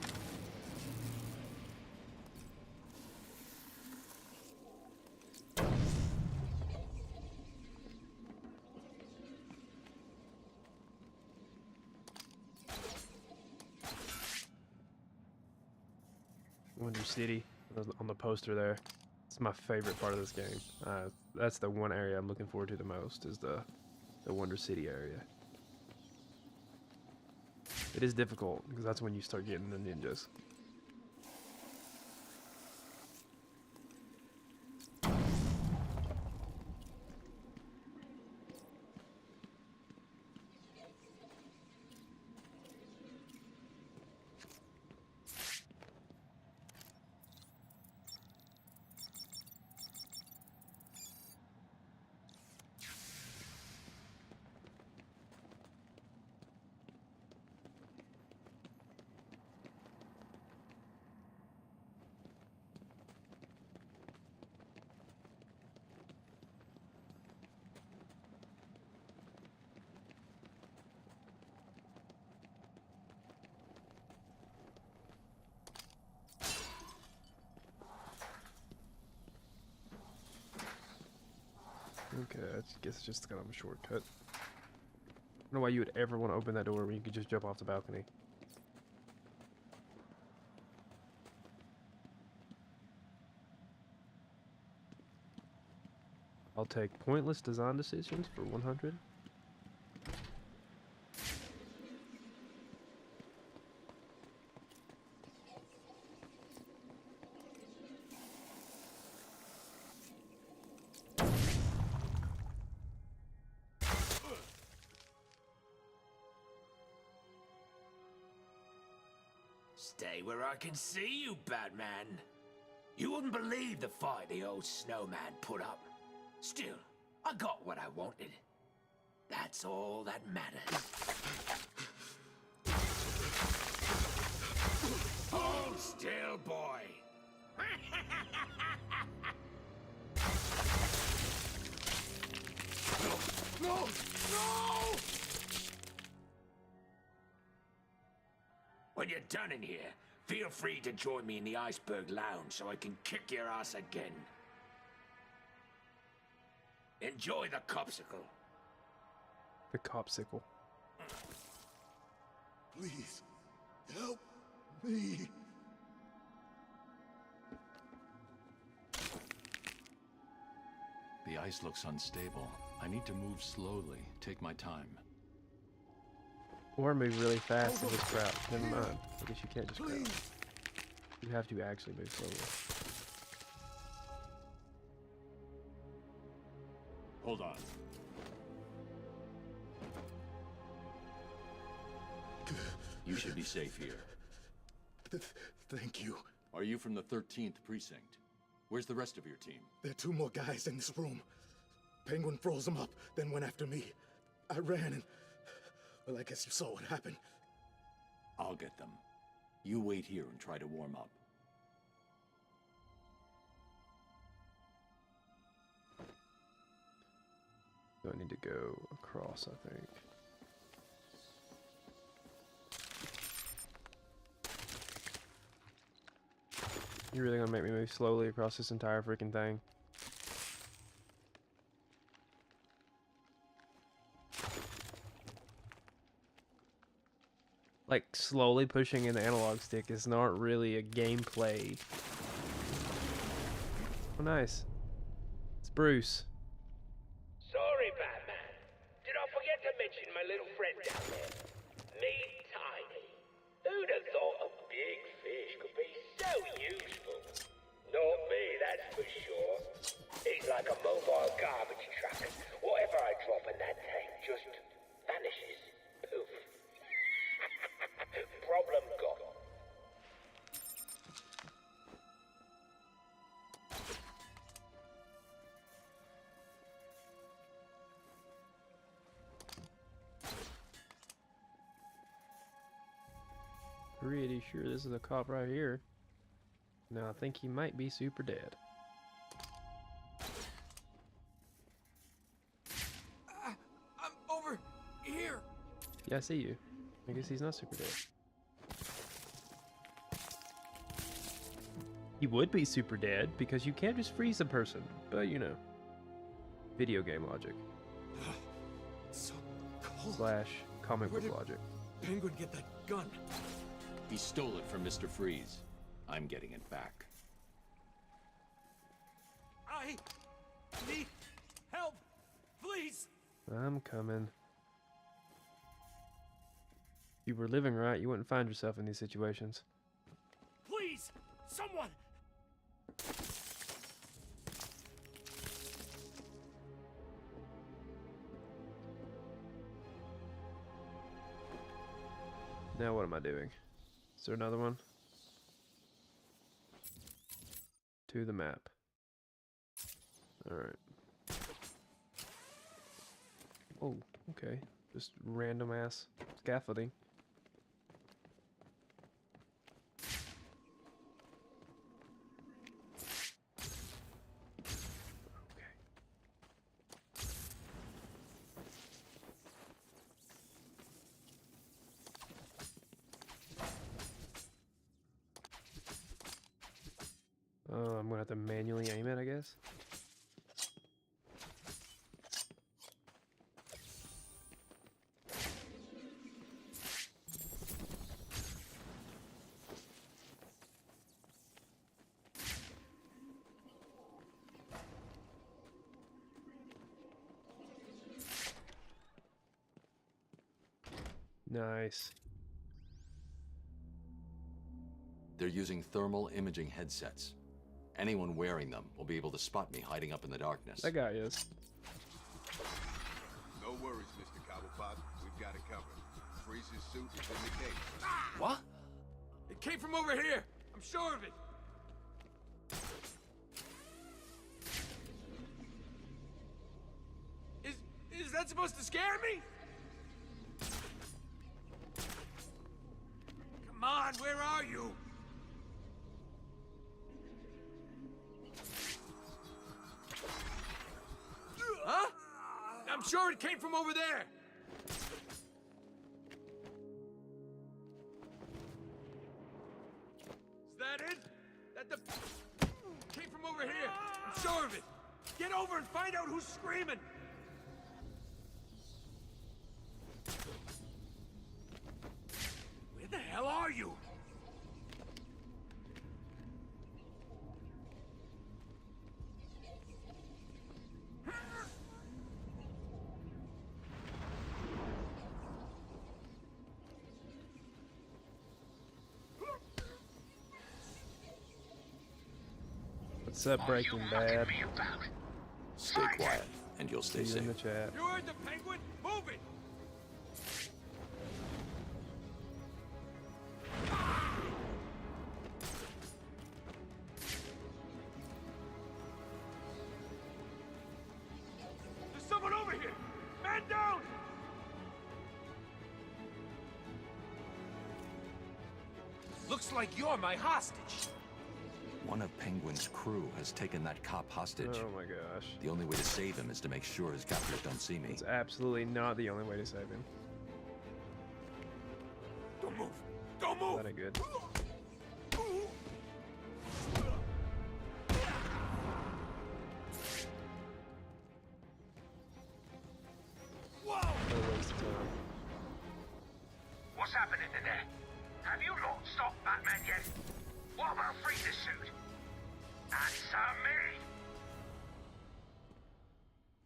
Wonder City on the poster there. It's my favorite part of this game. That's the one area I'm looking forward to the most, is the Wonder City area. It is difficult because that's when you start getting the ninjas. Okay, I guess it's just kind of a shortcut. I don't know why you would ever want to open that door when you could just jump off the balcony. I'll take pointless design decisions for 100. Stay where I can see you, Batman. You wouldn't believe the fight the old snowman put up. Still, I got what I wanted. That's all that matters. Hold still, boy. No! No! No! When you're done in here, feel free to join me in the Iceberg Lounge so I can kick your ass again. Enjoy the copsicle. The copsicle. Please, help me. The ice looks unstable. I need to move slowly, take my time. Or move really fast and just crouch. Never mind. I guess you can't just crouch. You have to actually move slowly. Hold on. You should be safe here. Thank you. Are you from the 13th precinct? Where's the rest of your team? There are 2 more guys in this room. Penguin froze them up, then went after me. I ran and... well, I guess you saw what happened. I'll get them. You wait here and try to warm up. So I need to go across, I think. You're really gonna make me move slowly across this entire freaking thing? Like, slowly pushing in the analog stick is not really a gameplay. Oh, nice. It's Bruce. Sorry, Batman. Did I forget to mention my little friend down there? Me, Tiny. Who'd have thought a big fish could be so useful? Not me, that's for sure. He's like a mobile garbage truck. Whatever I drop in that tank just vanishes. Poof. Problem gone. Pretty sure this is a cop right here. Now I think he might be super dead. I'm over here. Yeah, I see you. I guess he's not super dead. He would be super dead because you can't just freeze a person, but you know, video game logic. So cold. Slash comic book logic. Penguin get that gun? He stole it from Mr. Freeze. I'm getting it back. I need help, please. I'm coming. you were living right, you wouldn't find yourself in these situations. Please, someone! Now what am I doing? Is there another one? To the map. Alright. Oh, okay. Just random ass scaffolding. I'm gonna have to manually aim it, I guess. Nice. They're using thermal imaging headsets. Anyone wearing them will be able to spot me hiding up in the darkness. That guy is. No worries, Mr. Cobblepot. We've got it covered. Freeze's suit is in the case. What? It came from over here. I'm sure of it. Is that supposed to scare me? Come on, where are you? Huh? I'm sure it came from over there. Is that it? That the came from over here. I'm sure of it. Get over and find out who's screaming. Where the hell are you? What's up, Breaking Bad? Stay quiet, and you'll stay See you safe. in the chat. You heard the penguin? Move it! There's someone over here! Man down! Looks like you're my hostage. One of Penguin's crew has taken that cop hostage. Oh my gosh. The only way to save him is to make sure his captors don't see me. It's absolutely not the only way to save him. Don't move! Don't move! That ain't good. Whoa! No waste of time. What's happening in there? Have you lot stopped Batman yet? What about Freeze's suit? Answer me!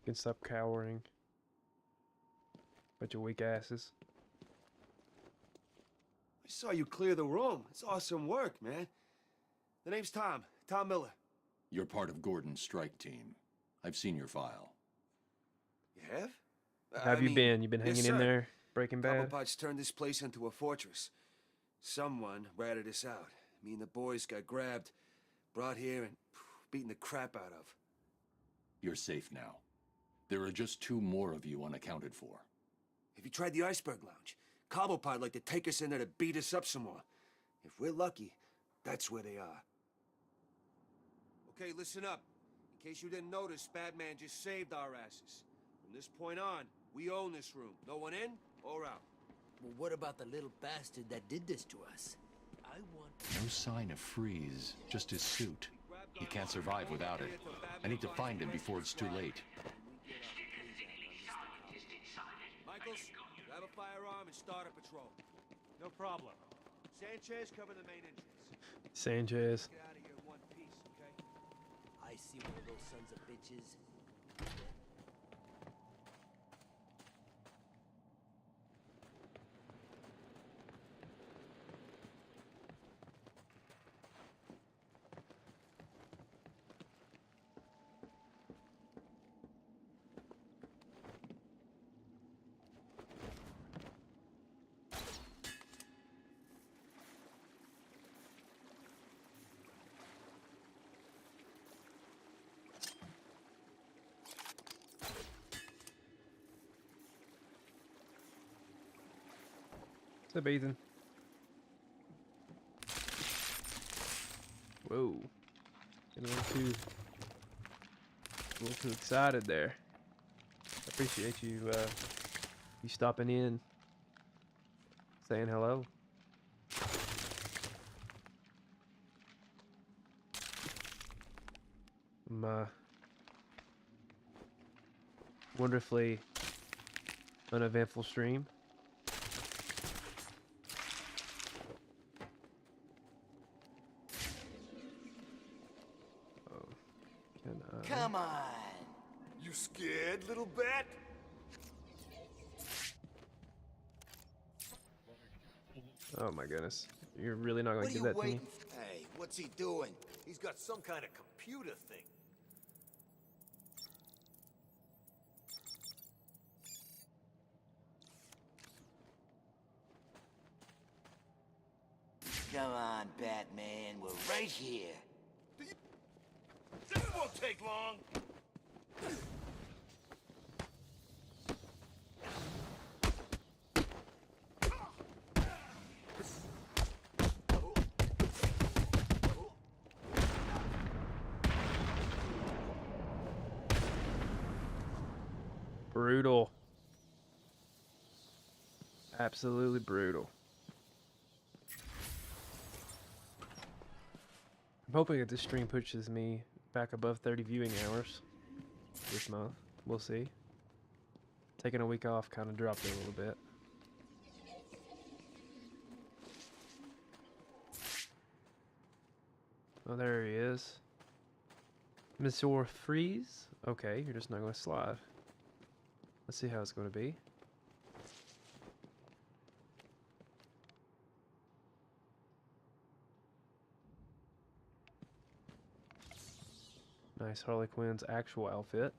You can stop cowering. Bunch of weak asses. I saw you clear the room. It's awesome work, man. The name's Tom. Tom Miller. You're part of Gordon's strike team. I've seen your file. You have? How have you been? You been hanging in there, Breaking Bad? Cobblepot's turned this place into a fortress. Someone ratted us out. Me and the boys got grabbed, brought here, and beaten the crap out of. You're safe now. There are just 2 more of you unaccounted for. Have you tried the Iceberg Lounge? Cobblepot'd like to take us in there to beat us up some more. If we're lucky, that's where they are. Okay, listen up. In case you didn't notice, Batman just saved our asses. From this point on, we own this room. No one in or out. Well, what about the little bastard that did this to us? I want... No sign of Freeze, just his suit. He can't survive without it. I need to find him before it's too late. Michaels, grab a firearm and start a patrol. No problem. Sanchez, cover the main entrance. Sanchez. Get out of here in one piece, okay? I see one of those sons of bitches. What's up, Ethan? Whoa. Getting a little too excited there. I appreciate you you stopping in, saying hello. My wonderfully uneventful stream. Oh, can I? Come on. You scared, little bat? Oh my goodness. You're really not gonna What are give you that to me? waiting for? Hey, what's he doing? He's got some kind of computer thing. Come on, Batman. We're right here. This won't take long. Brutal. Absolutely brutal. I'm hoping that this stream pushes me back above 30 viewing hours this month. We'll see. Taking a week off kind of dropped it a little bit. Oh, there he is. Mr. Freeze? Okay, you're just not going to slide. Let's see how it's going to be. Nice Harley Quinn's actual outfit.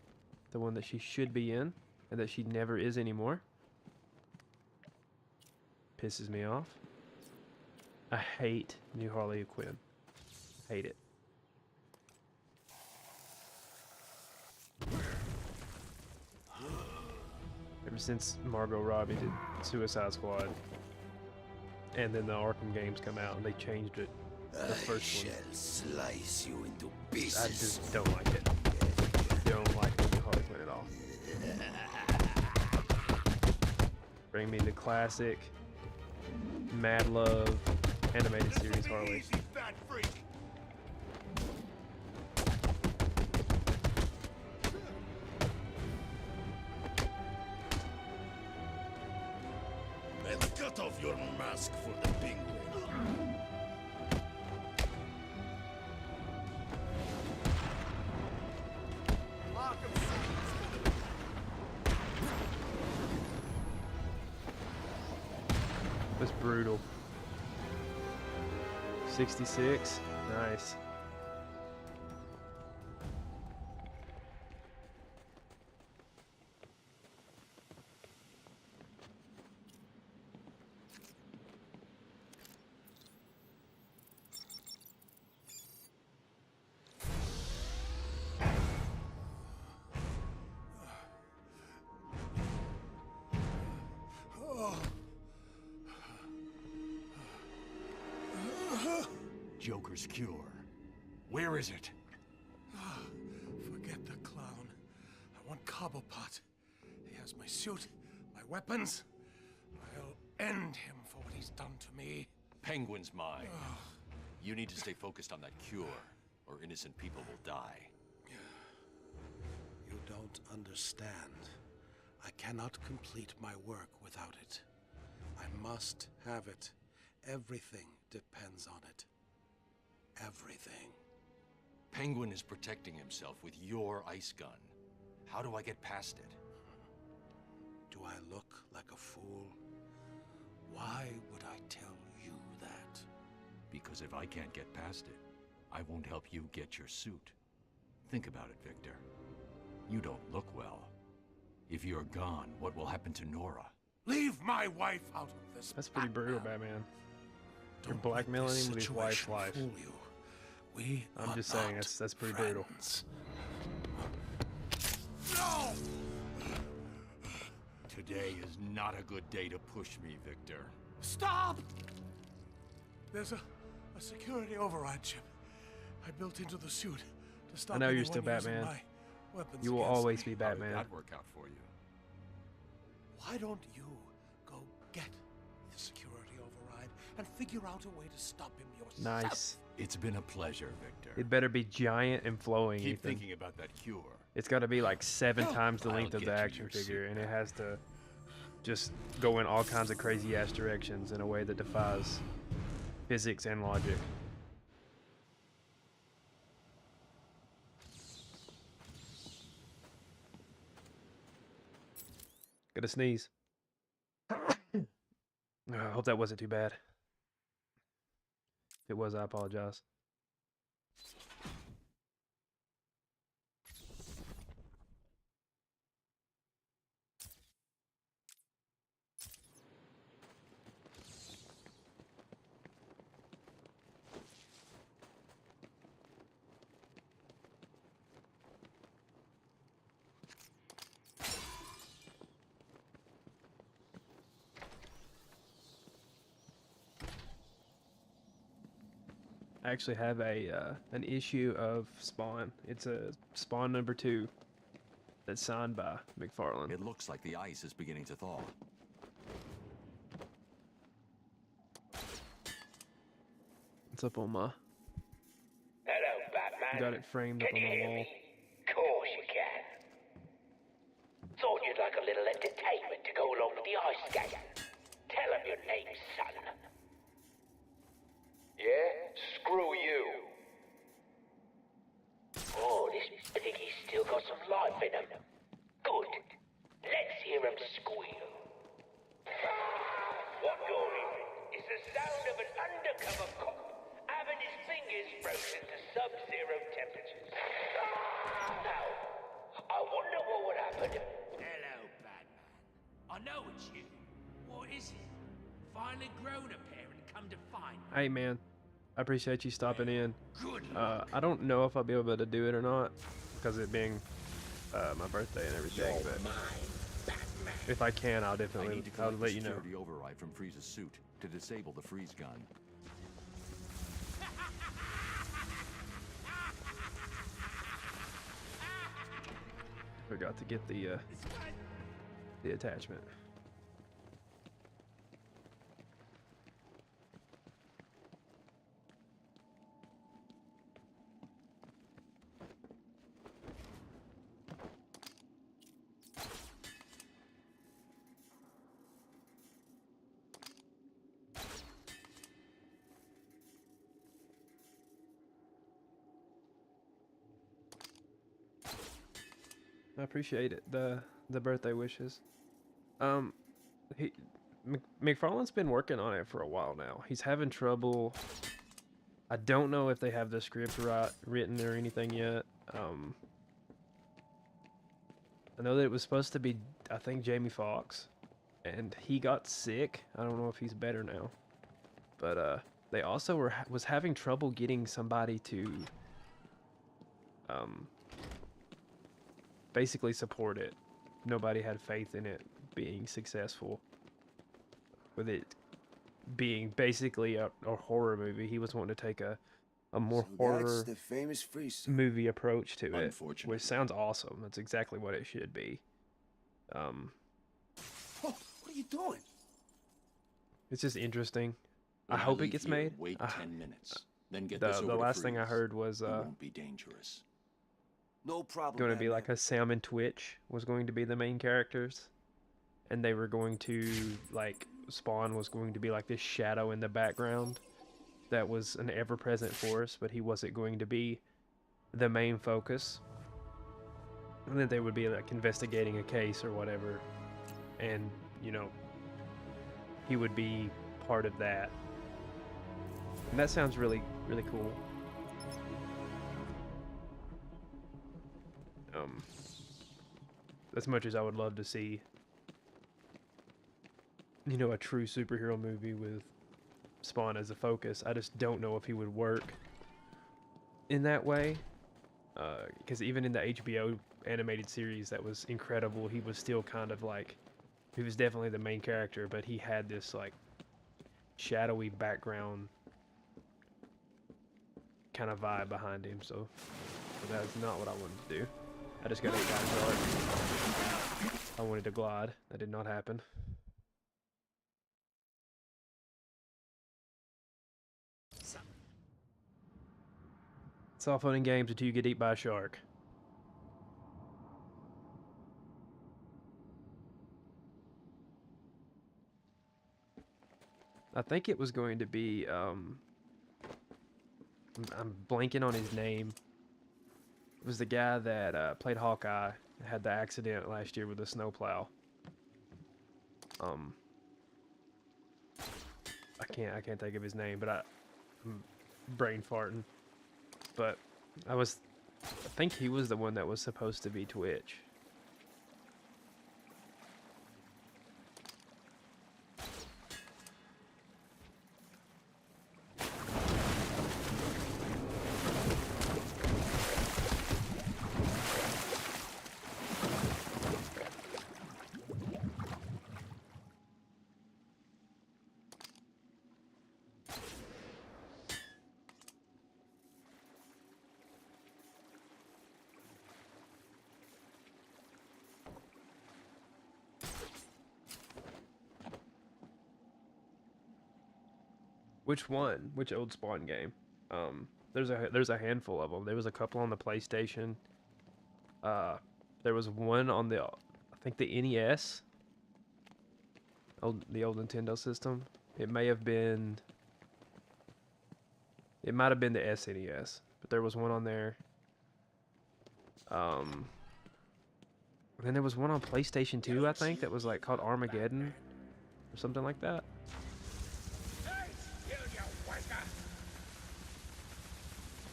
The one that she should be in, and that she never is anymore. Pisses me off. I hate new Harley Quinn. Hate it. Ever since Margot Robbie did Suicide Squad, and then the Arkham games come out and they changed it. The first one. Slice you into I pieces. just don't like it. Don't like the new Harley Quinn at all. Bring me the classic Mad Love animated series Harley. Easy, fat freak. Let's cut off your mask for the penguin. Arkham City. That's brutal. 66. Nice. Joker's cure. Where is it? Forget the clown. I want Cobblepot. He has my suit, my weapons. I'll end him for what he's done to me. Penguin's mine. You need to stay focused on that cure, or innocent people will die. You don't understand. I cannot complete my work without it. I must have it. Everything depends on it. Everything. Penguin is protecting himself with your ice gun. How do I get past it? Do I look like a fool? Why would I tell you that? Because if I can't get past it, I won't help you get your suit. Think about it, Victor. You don't look well. If you're gone, what will happen to Nora? Leave my wife out of this. That's pretty brutal, Batman. You're Don't blackmailing let him with his wife's situation life. fool you. We I'm are just saying, not that's pretty brutal. friends. No! Today is not a good day to push me, Victor. Stop! There's a security override chip I built into the suit to stop I know you're anyone still using Batman. my weapons You will against always me. be Batman. How did that work out for you? Why don't you go get the security override and figure out a way to stop him yourself? Nice. It's been a pleasure, Victor. It better be giant and flowing. Keep Ethan. thinking about that cure. It's got to be like 7 times the I'll length of the get you action your figure, suit and it has to just go in all kinds of crazy ass directions in a way that defies physics and logic. Gotta sneeze. I hope that wasn't too bad. If it was, I apologize. I actually have a an issue of Spawn. It's a Spawn #2 that's signed by McFarlane. It looks like the ice is beginning to thaw. It's up on my. Hello, Batman. Got it framed up Can on you my hear wall. me? Course you can. Thought you'd like a little entertainment to go along with the ice skating. Tell him your name, son. Yeah? Screw you. Oh, this piggy's still got some life in him. Good. Let's hear him squeal. What you're hearing is the sound of an undercover cop having his fingers frozen to sub-zero temperatures. Now, I wonder what would happen if... Hello, Batman. I know it's you. What is it? Finally grown a pair and come to find me. Hey man, I appreciate you stopping in. Good I don't know if I'll be able to do it or not, because it being my birthday and everything. But if I can, I'll I definitely need to I'll collect let the you know. security override from Freeze's suit to disable the freeze gun. Forgot to get the attachment. I appreciate it. The birthday wishes. McFarlane's been working on it for a while now. He's having trouble. I don't know if they have the script written or anything yet. I know that it was supposed to be, I think, Jamie Foxx, and he got sick. I don't know if he's better now, but they also was having trouble getting somebody to basically support it. Nobody had faith in it being successful, with it being basically a horror movie. He was wanting to take a more horror That's the famous freeze. movie approach to it, Unfortunately. which sounds awesome. That's exactly what it should be. Oh, what are you doing? It's just interesting. I When hope it leave gets here, made. Wait 10 minutes. Then get the this over the to last thing I Freeze. heard was He won't be dangerous. No problem. going to be Batman. like a Sam and Twitch was going to be the main characters, and they were going to, like, Spawn was going to be like this shadow in the background that was an ever-present force, but he wasn't going to be the main focus. And then they would be like investigating a case or whatever, and you know, he would be part of that. And that sounds really, really cool. As much as I would love to see, you know, a true superhero movie with Spawn as a focus, I just don't know if he would work in that way. Because even in the HBO animated series, that was incredible. He was still kind of like, he was definitely the main character, but he had this like shadowy background kind of vibe behind him, so that's not what I wanted to do. I just got 8 guys. I wanted to glide. That did not happen. It's all fun and games until you get eaten by a shark. I think it was going to be, I'm blanking on his name. It was the guy that played Hawkeye, had the accident last year with the snowplow. I can't think of his name, but I'm brain farting. But I think he was the one that was supposed to be Twitch. Which one? Which old Spawn game? There's a handful of them. There was a couple on the PlayStation. There was one on the, I think the NES. The old Nintendo system. It might have been the SNES, but there was one on there. And then there was one on PlayStation 2, I think, that was like called Armageddon or something like that.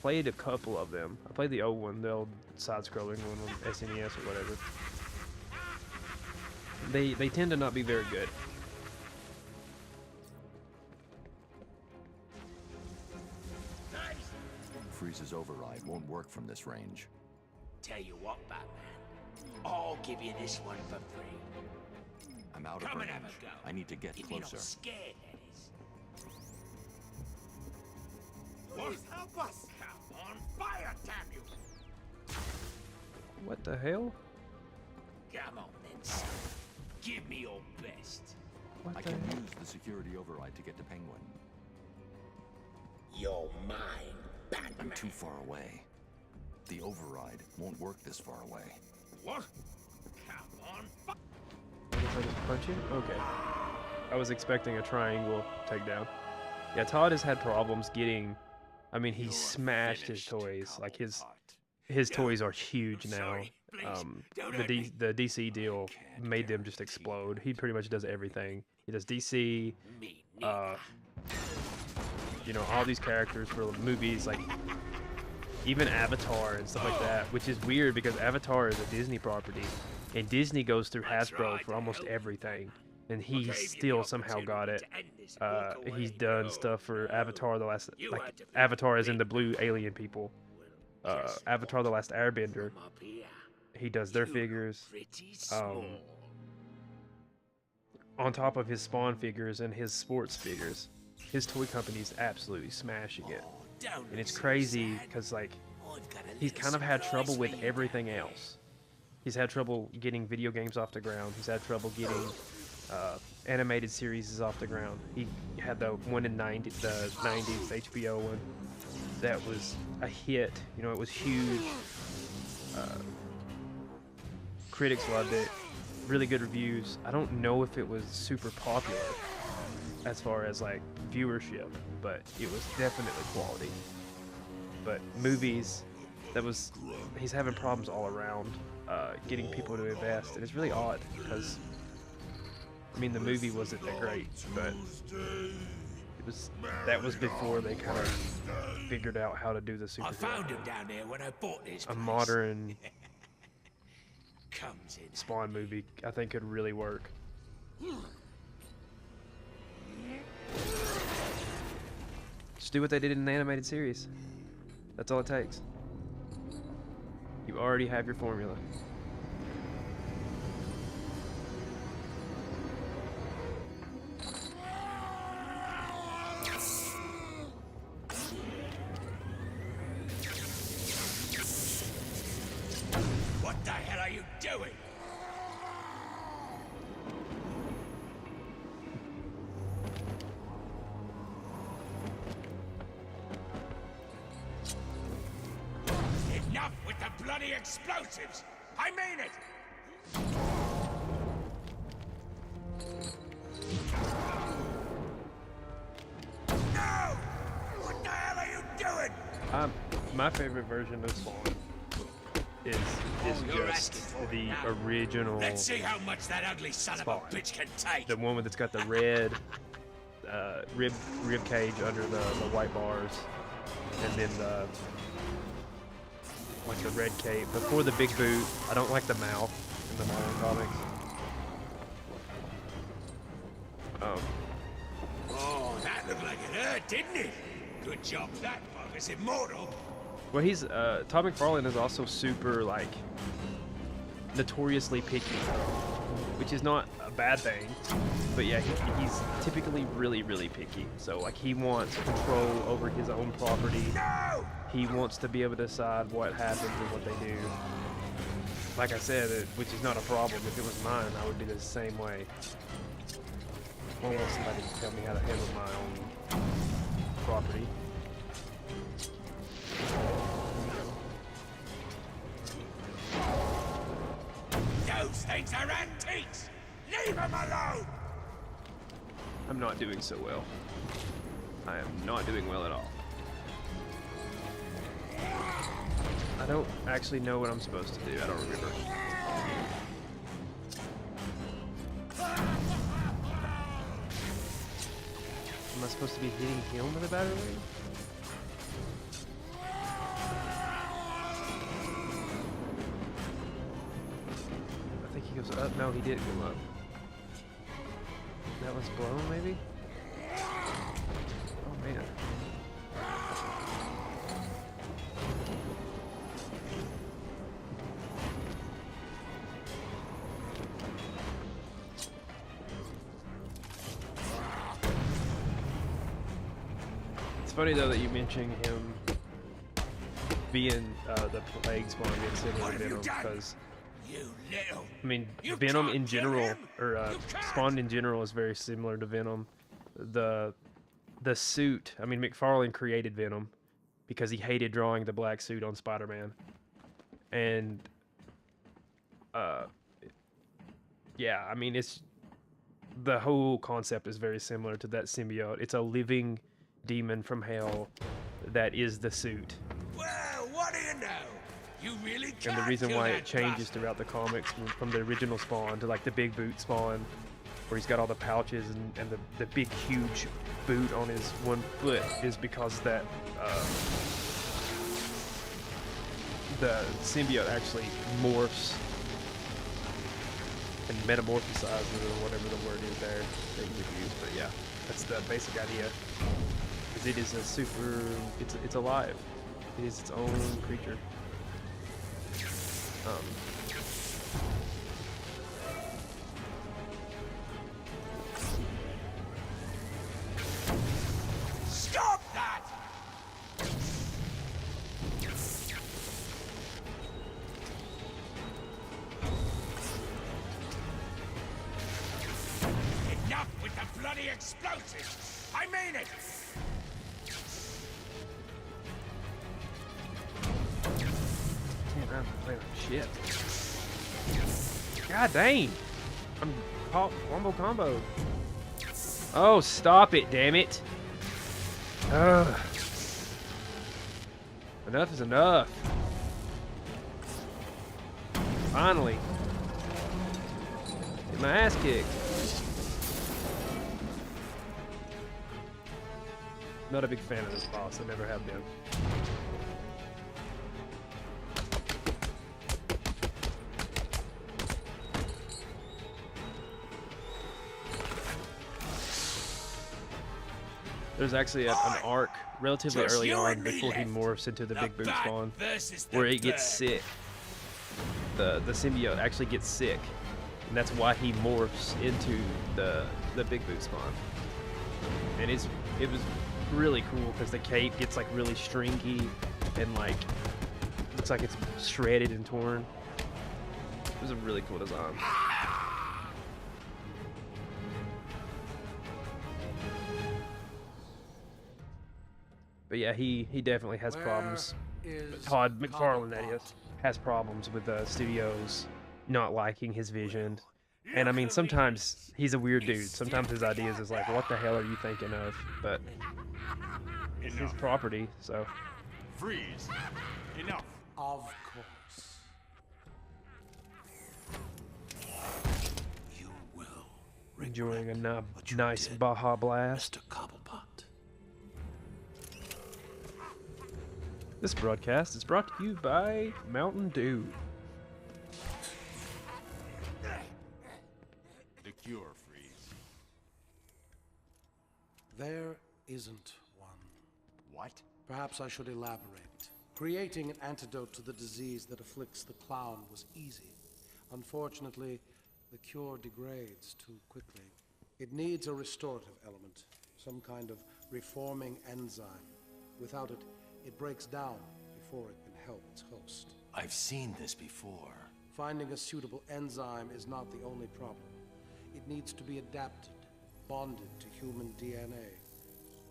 Played a couple of them. I played the old one, the old side-scrolling one on SNES or whatever. They tend to not be very good. Freeze's override won't work from this range. Tell you what, Batman. I'll give you this one for free. I'm out of Come and range. have a go. I need to get If you're closer. not scared, that is. Please help us! Come on, fire, damn you! What the hell? Come on then, son. Give me your best. What I the can hell? use the security override to get to Penguin. You're mine, Batman. I'm too far away. The override won't work this far away. What? Come on, What if I just punch him? Okay. I was expecting a triangle takedown. Yeah, Todd has had problems getting. I mean, he smashed his toys. Like his toys are huge now. The DC deal made them just explode. He pretty much does everything. He does DC. You know, all these characters for movies, like even Avatar and stuff like that, which is weird because Avatar is a Disney property, and Disney goes through Hasbro for almost everything, and he still somehow got it. He's done stuff for Avatar, Avatar is in the blue alien people. Avatar: The Last Airbender. He does their figures. On top of his Spawn figures and his sports figures. His toy company's absolutely smashing it. And it's crazy because, like, he's kind of had trouble with everything else. He's had trouble getting video games off the ground. He's had trouble getting animated series off the ground. He had the one in the 90s HBO one that was a hit. You know, it was huge. Critics loved it. Really good reviews. I don't know if it was super popular as far as like viewership, but it was definitely quality. But movies, he's having problems all around getting people to invest, and it's really odd because I mean the movie wasn't that great, but that was before they kind of figured out how to do the super. I found him down there when I bought this a place. modern Comes in. Spawn movie I think could really work. Just do what they did in the animated series. That's all it takes. You already have your formula. doing? Enough with the bloody explosives! I mean it! No! What the hell are you doing? My favorite version of Spawn is just the original. Let's see how much that ugly son Spawn. of a bitch can take. The one that's got the red rib cage under the white bars, and then the red cape. Before the big boot, I don't like the mouth in the modern comics. Oh, that looked like it hurt, didn't it? Good job, that bug is immortal. Well, he's Todd McFarlane is also super like notoriously picky, which is not a bad thing. But yeah, he's typically really picky. So like he wants control over his own property. No! He wants to be able to decide what happens and what they do. Like I said, which is not a problem. If it was mine, I would be the same way. I want somebody to tell me how to handle my own property. Those things are antiques! Leave them alone! I'm not doing so well. I am not doing well at all. I don't actually know what I'm supposed to do. I don't remember. Am I supposed to be hitting him with a battery? I think he goes up. No, he did go up. That was blown, maybe? Oh, man. It's funny, though, that you mentioned him being the plague spawn being similar to Venom, because I mean, Venom in general, or Spawn in general, is very similar to Venom. The suit, I mean, McFarlane created Venom because he hated drawing the black suit on Spider-Man. And, yeah, I mean, the whole concept is very similar to that symbiote. It's a living demon from hell that is the suit. Well, what do you know? You really can't. And the reason why it changes bastard. throughout the comics from the original Spawn to like the big boot Spawn, where he's got all the pouches and the big huge boot on his one foot, is because that the symbiote actually morphs and metamorphosizes, or whatever the word is there that you would use. But yeah, that's the basic idea. Because it is a super, it's alive. It is its own creature. Stop that! Enough with the bloody explosives! I mean it! Damn, I'm playing shit. God dang! I'm combo. Oh, stop it, damn it! Ugh. Enough is enough. Finally. Get my ass kicked. Not a big fan of this boss. I never have been. There's actually an arc relatively early on before he morphs into the big boot spawn, where he gets sick. The symbiote actually gets sick, and that's why he morphs into the big boot spawn. And it was really cool because the cape gets like really stringy and like looks like it's shredded and torn. It was a really cool design. But yeah, he definitely has problems. Todd McFarlane, that is, has problems with the studios not liking his vision. And I mean, sometimes he's a weird dude. Sometimes his ideas is like, what the hell are you thinking of? But it's his property, so. Freeze. Enough. Of course. You will. Enjoying a nice Baja Blast. Mr. Cobblepot. This broadcast is brought to you by Mountain Dew. The cure, Freeze. There isn't one. What? Perhaps I should elaborate. Creating an antidote to the disease that afflicts the clown was easy. Unfortunately, the cure degrades too quickly. It needs a restorative element, some kind of reforming enzyme. Without it, it breaks down before it can help its host. I've seen this before. Finding a suitable enzyme is not the only problem. It needs to be adapted, bonded to human DNA.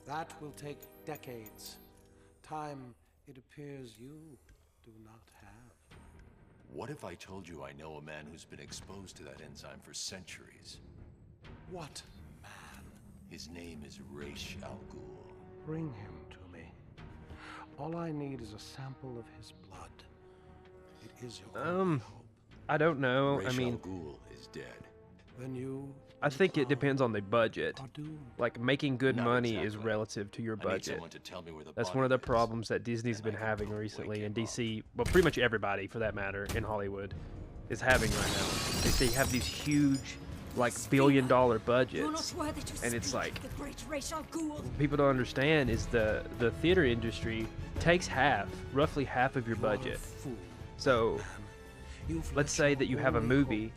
That will take decades. Time, it appears, you do not have. What if I told you I know a man who's been exposed to that enzyme for centuries? What man? His name is Ra's al Ghul. Bring him to me. All I need is a sample of his blood. It is your only hope. I don't know. Ra's I mean, al Ghul is dead. Then you... I think it depends on the budget. Like, making good Not money exactly. is relative to your I need budget. someone to tell me where the That's body one of the is. problems that Disney's been having recently, and DC, well, pretty much everybody, for that matter, in Hollywood, is having right now. Is they have these huge, like, billion-dollar budgets, and it's like, what people don't understand is the theater industry takes roughly half of your budget. So, let's say that you have a movie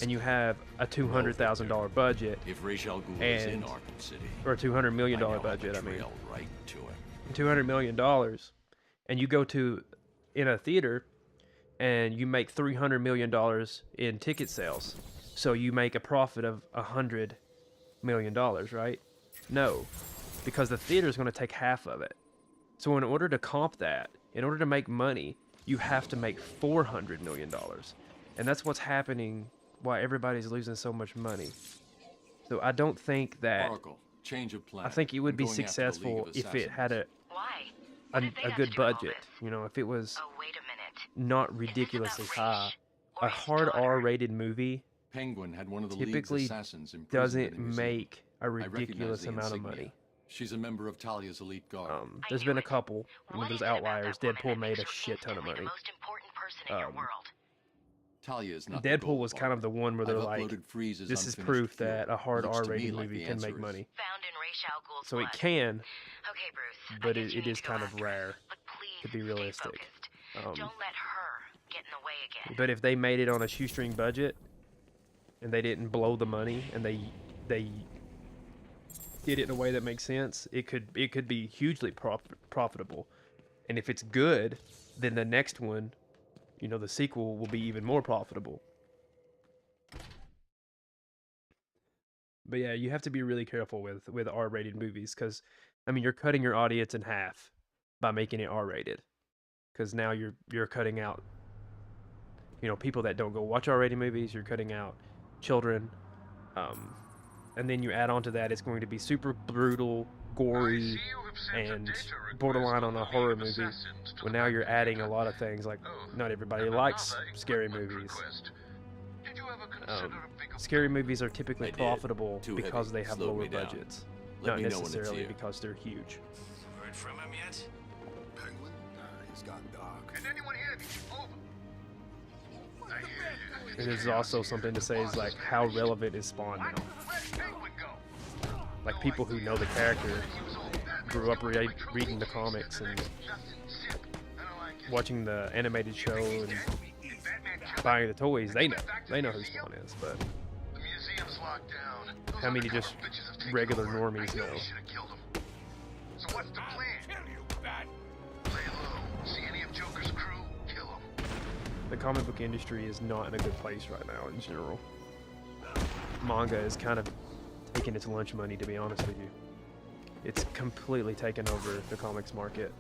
and you have a $200,000 budget, If Ra's al Ghul is in Arkham City, or a $200 million I now have budget, a I mean, trail right to him. $200 million, and you go to in a theater and you make $300 million in ticket sales, so you make a profit of $100 million, right? No, because the theater is going to take half of it. So in order to comp that, in order to make money, you have to make $400 million, and that's what's happening. Why everybody's losing so much money. So I don't think that. Oracle, change of plan. I think it would I'm be going after the successful League of if it had a Why? a good budget. You know, if it was not ridiculously high. A hard R-rated movie Penguin had one of the League's typically assassins imprisoned doesn't in a museum. make a I recognize ridiculous the amount of insignia. money. She's a member of Talia's elite guard. There's been a couple. There's outliers. Deadpool made a shit ton of money. Talia is not the Deadpool gold was bar. kind of the one where they're I've like, uploaded Freeze's this is unfinished proof cure. that a hard Looks to me R-rated like movie the can make answer is- money. Found in Ra's al Ghul's So it blood. can, Okay, Bruce. but it is kind of rare to be realistic. Don't let her get in the way again. But if they made it on a shoestring budget and they didn't blow the money and they did it in a way that makes sense, it could be hugely profitable. And if it's good, then the next one, you know, the sequel will be even more profitable. But yeah, you have to be really careful with R-rated movies, because I mean, you're cutting your audience in half by making it R-rated, because now you're cutting out, you know, people that don't go watch R-rated movies. You're cutting out children, and then you add on to that, it's going to be super brutal, gory, and borderline on a horror movie. Well, now you're adding a lot of things, like not everybody likes scary movies. Scary movies are typically profitable Too because heavy. they have Slowed lower me down. budgets, Let not me know when it's necessarily here. because they're huge. Heard from him yet? Penguin? He's gone dark. Can anyone hear me? Over. I hear you. It is also something to say is like, how relevant is Spawn now? Like, people who know the character, grew up reading the comics and watching the animated show and buying the toys, they know who Spawn is, but how many just regular normies know? So what's the plan? Kill you, bat. Lay low. See any of Joker's crew? Kill them. the comic book industry is not in a good place right now in general. Manga is kind of taking its lunch money, to be honest with you. It's completely taken over the comics market.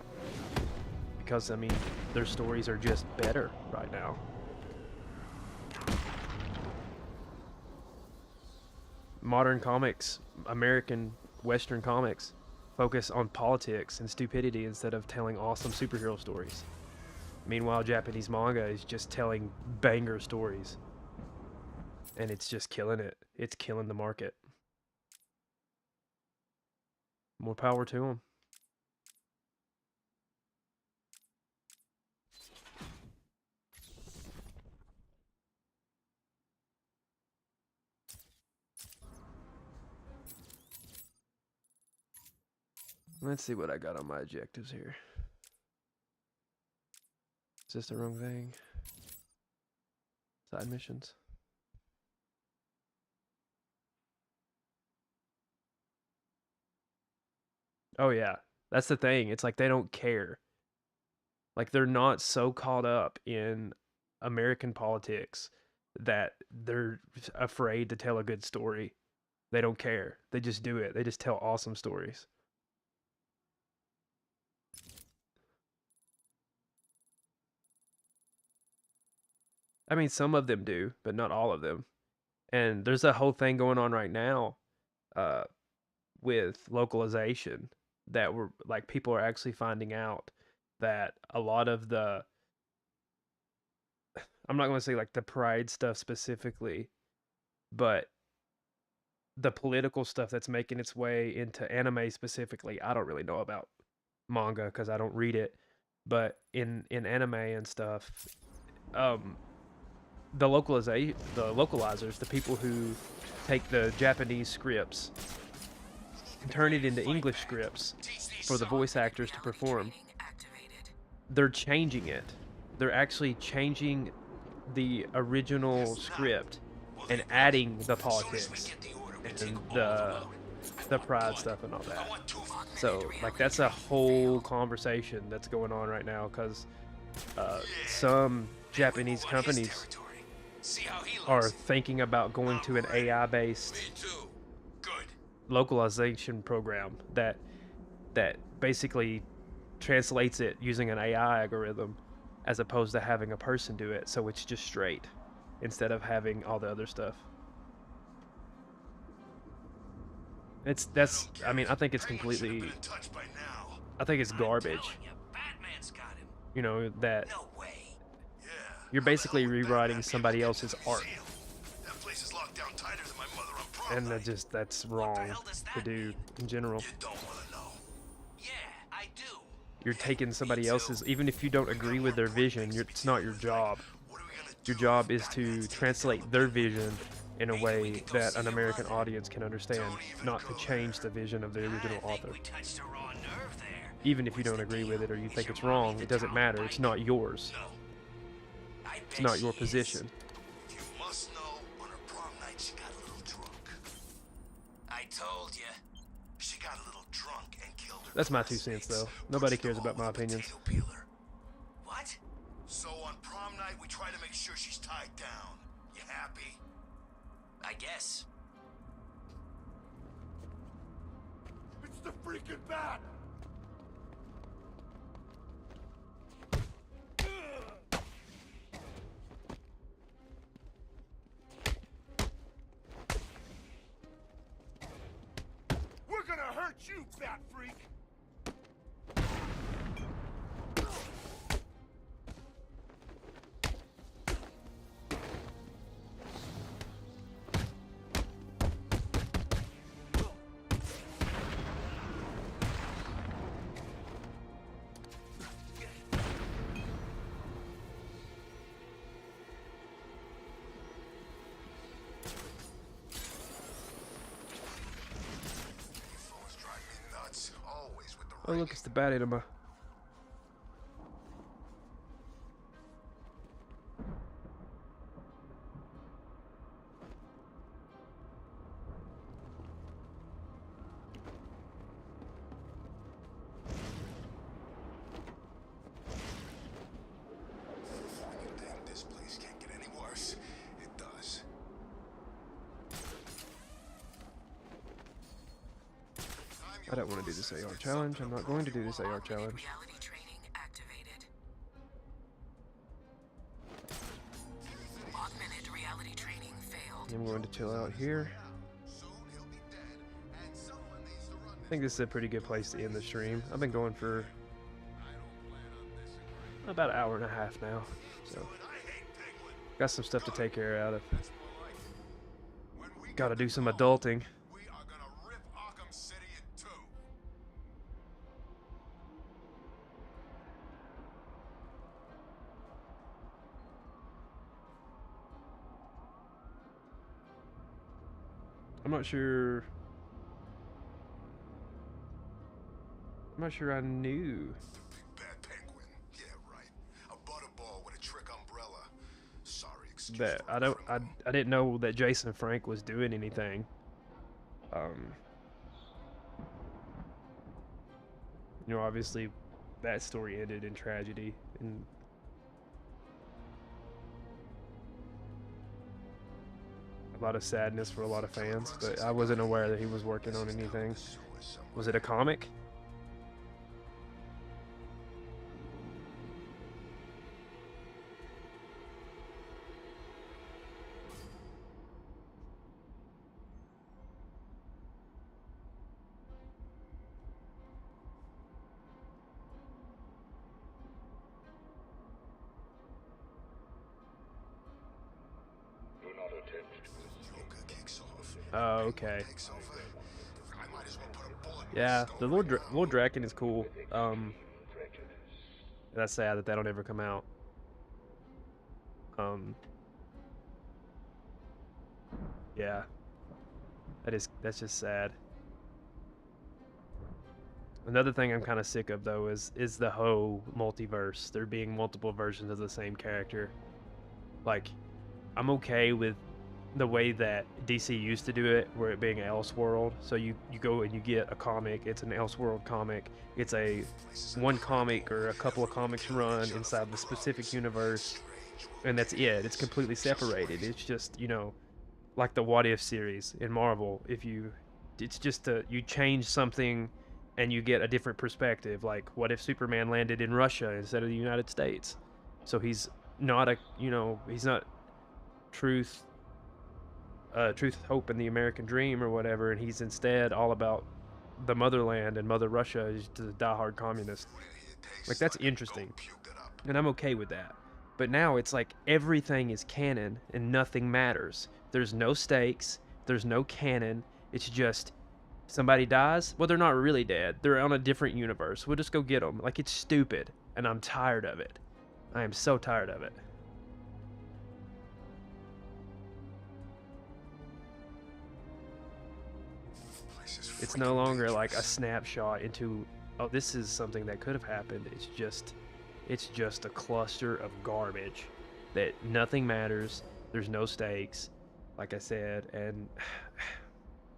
Because, I mean, their stories are just better right now. Modern comics, American Western comics, focus on politics and stupidity instead of telling awesome superhero stories. Meanwhile, Japanese manga is just telling banger stories. And it's just killing it. It's killing the market. More power to them. Let's see what I got on my objectives here. Is this the wrong thing? Side missions. Oh yeah, that's the thing. It's like they don't care. Like they're not so caught up in American politics that they're afraid to tell a good story. They don't care. They just do it. They just tell awesome stories. I mean, some of them do, but not all of them. And there's a whole thing going on right now with localization that we're like people are actually finding out that a lot of the I'm not going to say like the pride stuff specifically, but the political stuff that's making its way into anime specifically. I don't really know about manga because I don't read it, but in anime and stuff, the localizers, the people who take the Japanese scripts and turn it into English scripts for the voice actors to perform, they're changing it. They're actually changing the original script and adding the politics and the pride stuff and all that. So like that's a whole conversation that's going on right now because some Japanese companies are thinking about going to an AI-based localization program that basically translates it using an AI algorithm as opposed to having a person do it, so it's just straight instead of having all the other stuff. I mean, I think it's completely, I think it's garbage. You know, that you're basically rewriting somebody else's art. And that's wrong to do in general. You're taking somebody else's, even if you don't agree with their vision, it's not your job. Your job is to translate their vision in a way that an American audience can understand, not to change the vision of the original author. Even if you don't agree with it or you think it's wrong, it doesn't matter. It's not yours. It's not your position. You must know, on her prom night she got a little drunk. I told you. She got a little drunk and killed her. That's my 2 cents, though. Nobody cares about my opinions. What? So on prom night, we try to make sure she's tied down. You happy? I guess. It's the freaking bat! We're gonna hurt you, bat freak! Oh look, it's the bat enema. You think this I don't want to do this AR challenge. I'm not going to do this AR challenge. Reality training activated. Augmented reality training failed. I'm going to chill out here. I think this is a pretty good place to end the stream. I've been going for about an hour and a half now, so got some stuff to take care of. Got to do some adulting. We are gonna rip Arkham City in two. I'm not sure I knew. Bad Penguin. Yeah, right. A butterball with a trick umbrella. Sorry, excuse That I didn't know that Jason Frank was doing anything. You know, obviously that story ended in tragedy and a lot of sadness for a lot of fans, but I wasn't aware that he was working on anything. Was it a comic? Oh, okay. Yeah, the Lord Draken is cool. That's sad that that'll never come out. Yeah. That's just sad. Another thing I'm kind of sick of though is the whole multiverse. There being multiple versions of the same character. Like, I'm okay with the way that DC used to do it, where it being Elseworld. So you go and you get a comic, it's an Elseworld comic, it's a one comic or a couple of comics run inside the specific universe, and that's it. It's completely separated. It's just, you know, like the What If series in Marvel. It's just you change something and you get a different perspective. Like, what if Superman landed in Russia instead of the United States? So he's not he's not truth, hope, and the American dream or whatever, and he's instead all about the motherland, and Mother Russia is just a diehard communist. Like, that's interesting, and I'm okay with that. But now it's like everything is canon and nothing matters. There's no stakes, there's no canon. It's just somebody dies, well, they're not really dead, they're on a different universe, we'll just go get them. Like, it's stupid, and I'm tired of it. I am so tired of it. It's no longer like a snapshot into, oh, this is something that could have happened. It's just a cluster of garbage that nothing matters. There's no stakes, like I said, and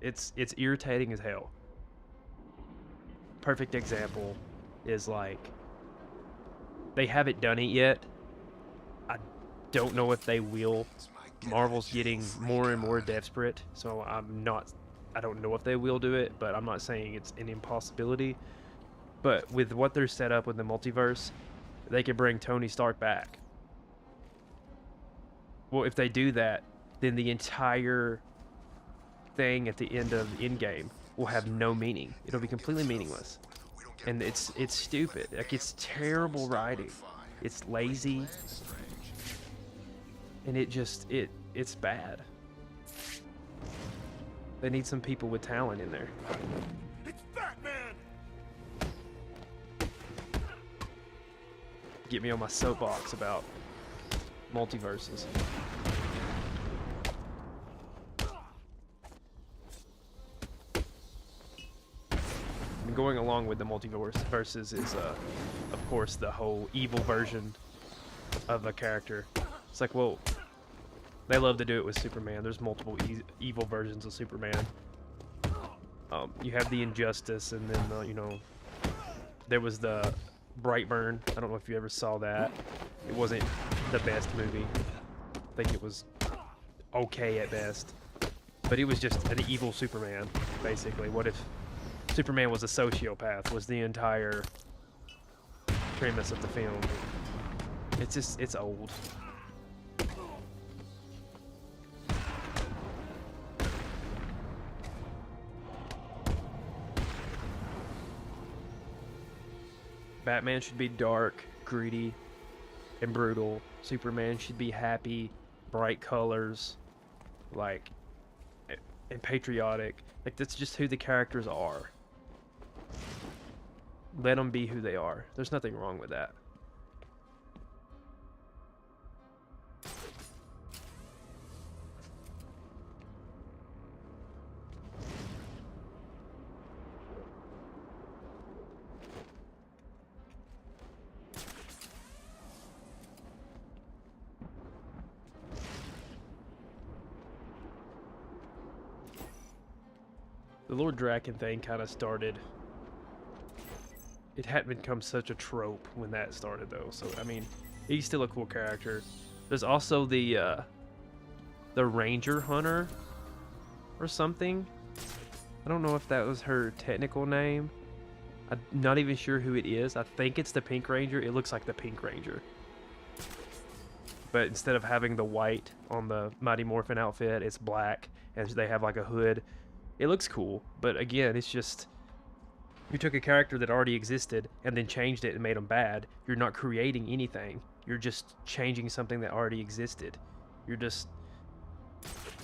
it's irritating as hell. Perfect example is, like, they haven't done it yet. I don't know if they will. Marvel's getting more and more desperate, so I don't know if they will do it, but I'm not saying it's an impossibility. But with what they're set up with the multiverse, they could bring Tony Stark back. Well, if they do that, then the entire thing at the end of Endgame will have no meaning. It'll be completely meaningless. And it's stupid. Like, it's terrible writing. It's lazy. And it's bad. They need some people with talent in there. It's Batman! Get me on my soapbox about multiverses. And going along with the multiverses is, of course, the whole evil version of a character. It's like, well, they love to do it with Superman. There's multiple evil versions of Superman. You have the Injustice, and then, there was the Brightburn. I don't know if you ever saw that. It wasn't the best movie. I think it was okay at best. But it was just an evil Superman, basically. What if Superman was a sociopath was the entire premise of the film. It's just, it's old. Batman should be dark, gritty, and brutal. Superman should be happy, bright colors, like, and patriotic. Like, that's just who the characters are. Let them be who they are. There's nothing wrong with that. The Lord Draken thing kind of started. It hadn't become such a trope when that started, though. So I mean, he's still a cool character. There's also the Ranger Hunter or something. I don't know if that was her technical name. I'm not even sure who it is. I think it's the Pink Ranger. It looks like the Pink Ranger. But instead of having the white on the Mighty Morphin outfit, it's black, and they have like a hood. It looks cool, but again, it's just, you took a character that already existed and then changed it and made them bad. You're not creating anything. You're just changing something that already existed. You're just,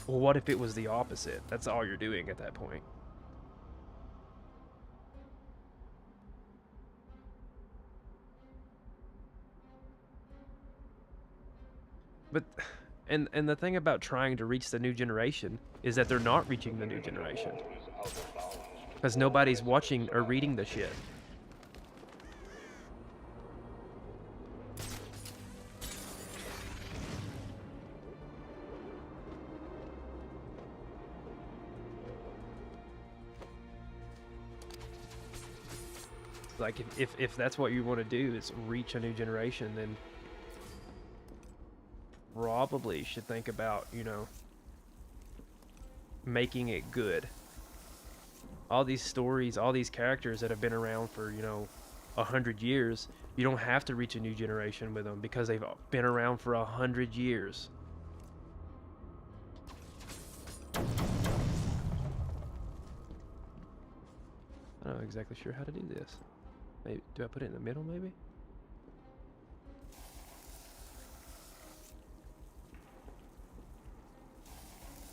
well, what if it was the opposite? That's all you're doing at that point. But, and the thing about trying to reach the new generation is that they're not reaching the new generation. Because nobody's watching or reading the shit. Like, if that's what you want to do, is reach a new generation, then probably should think about, you know, making it good. All these stories, all these characters that have been around for, you know, 100 years, you don't have to reach a new generation with them because they've been around for 100 years. I'm not exactly sure how to do this. Maybe, do I put it in the middle, maybe?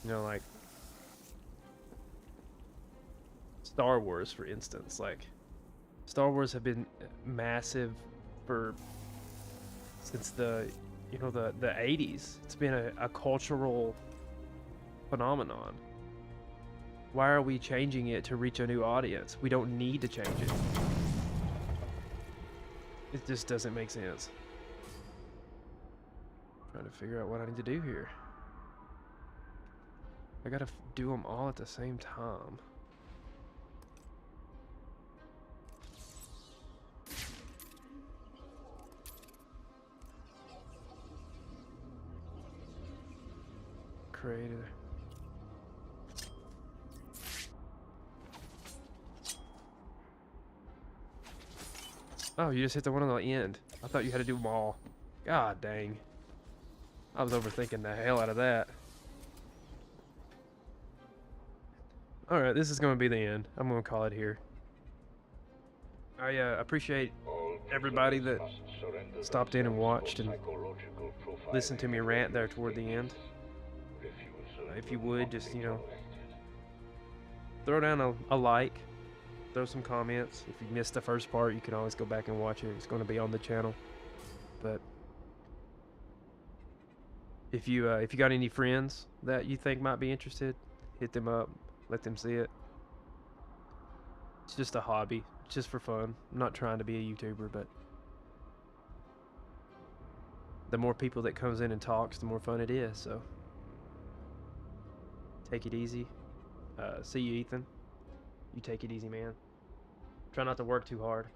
You know, like Star Wars, for instance. Like, Star Wars have been massive since the, you know, the 80s. It's been a cultural phenomenon. Why are we changing it to reach a new audience? We don't need to change it. It just doesn't make sense. I'm trying to figure out what I need to do here. I gotta do them all at the same time. Created. Oh, you just hit the one on the end. I thought you had to do them all. God dang. I was overthinking the hell out of that. Alright, this is going to be the end. I'm going to call it here. I appreciate everybody that stopped in and watched and listened to me rant there toward the end. If you would, just, you know, throw down a like, throw some comments. If you missed the first part, you can always go back and watch it. It's going to be on the channel. But if you got any friends that you think might be interested, hit them up, let them see it. It's just a hobby, it's just for fun. I'm not trying to be a YouTuber, but the more people that comes in and talks, the more fun it is. So take it easy. See you, Ethan. You take it easy, man. Try not to work too hard.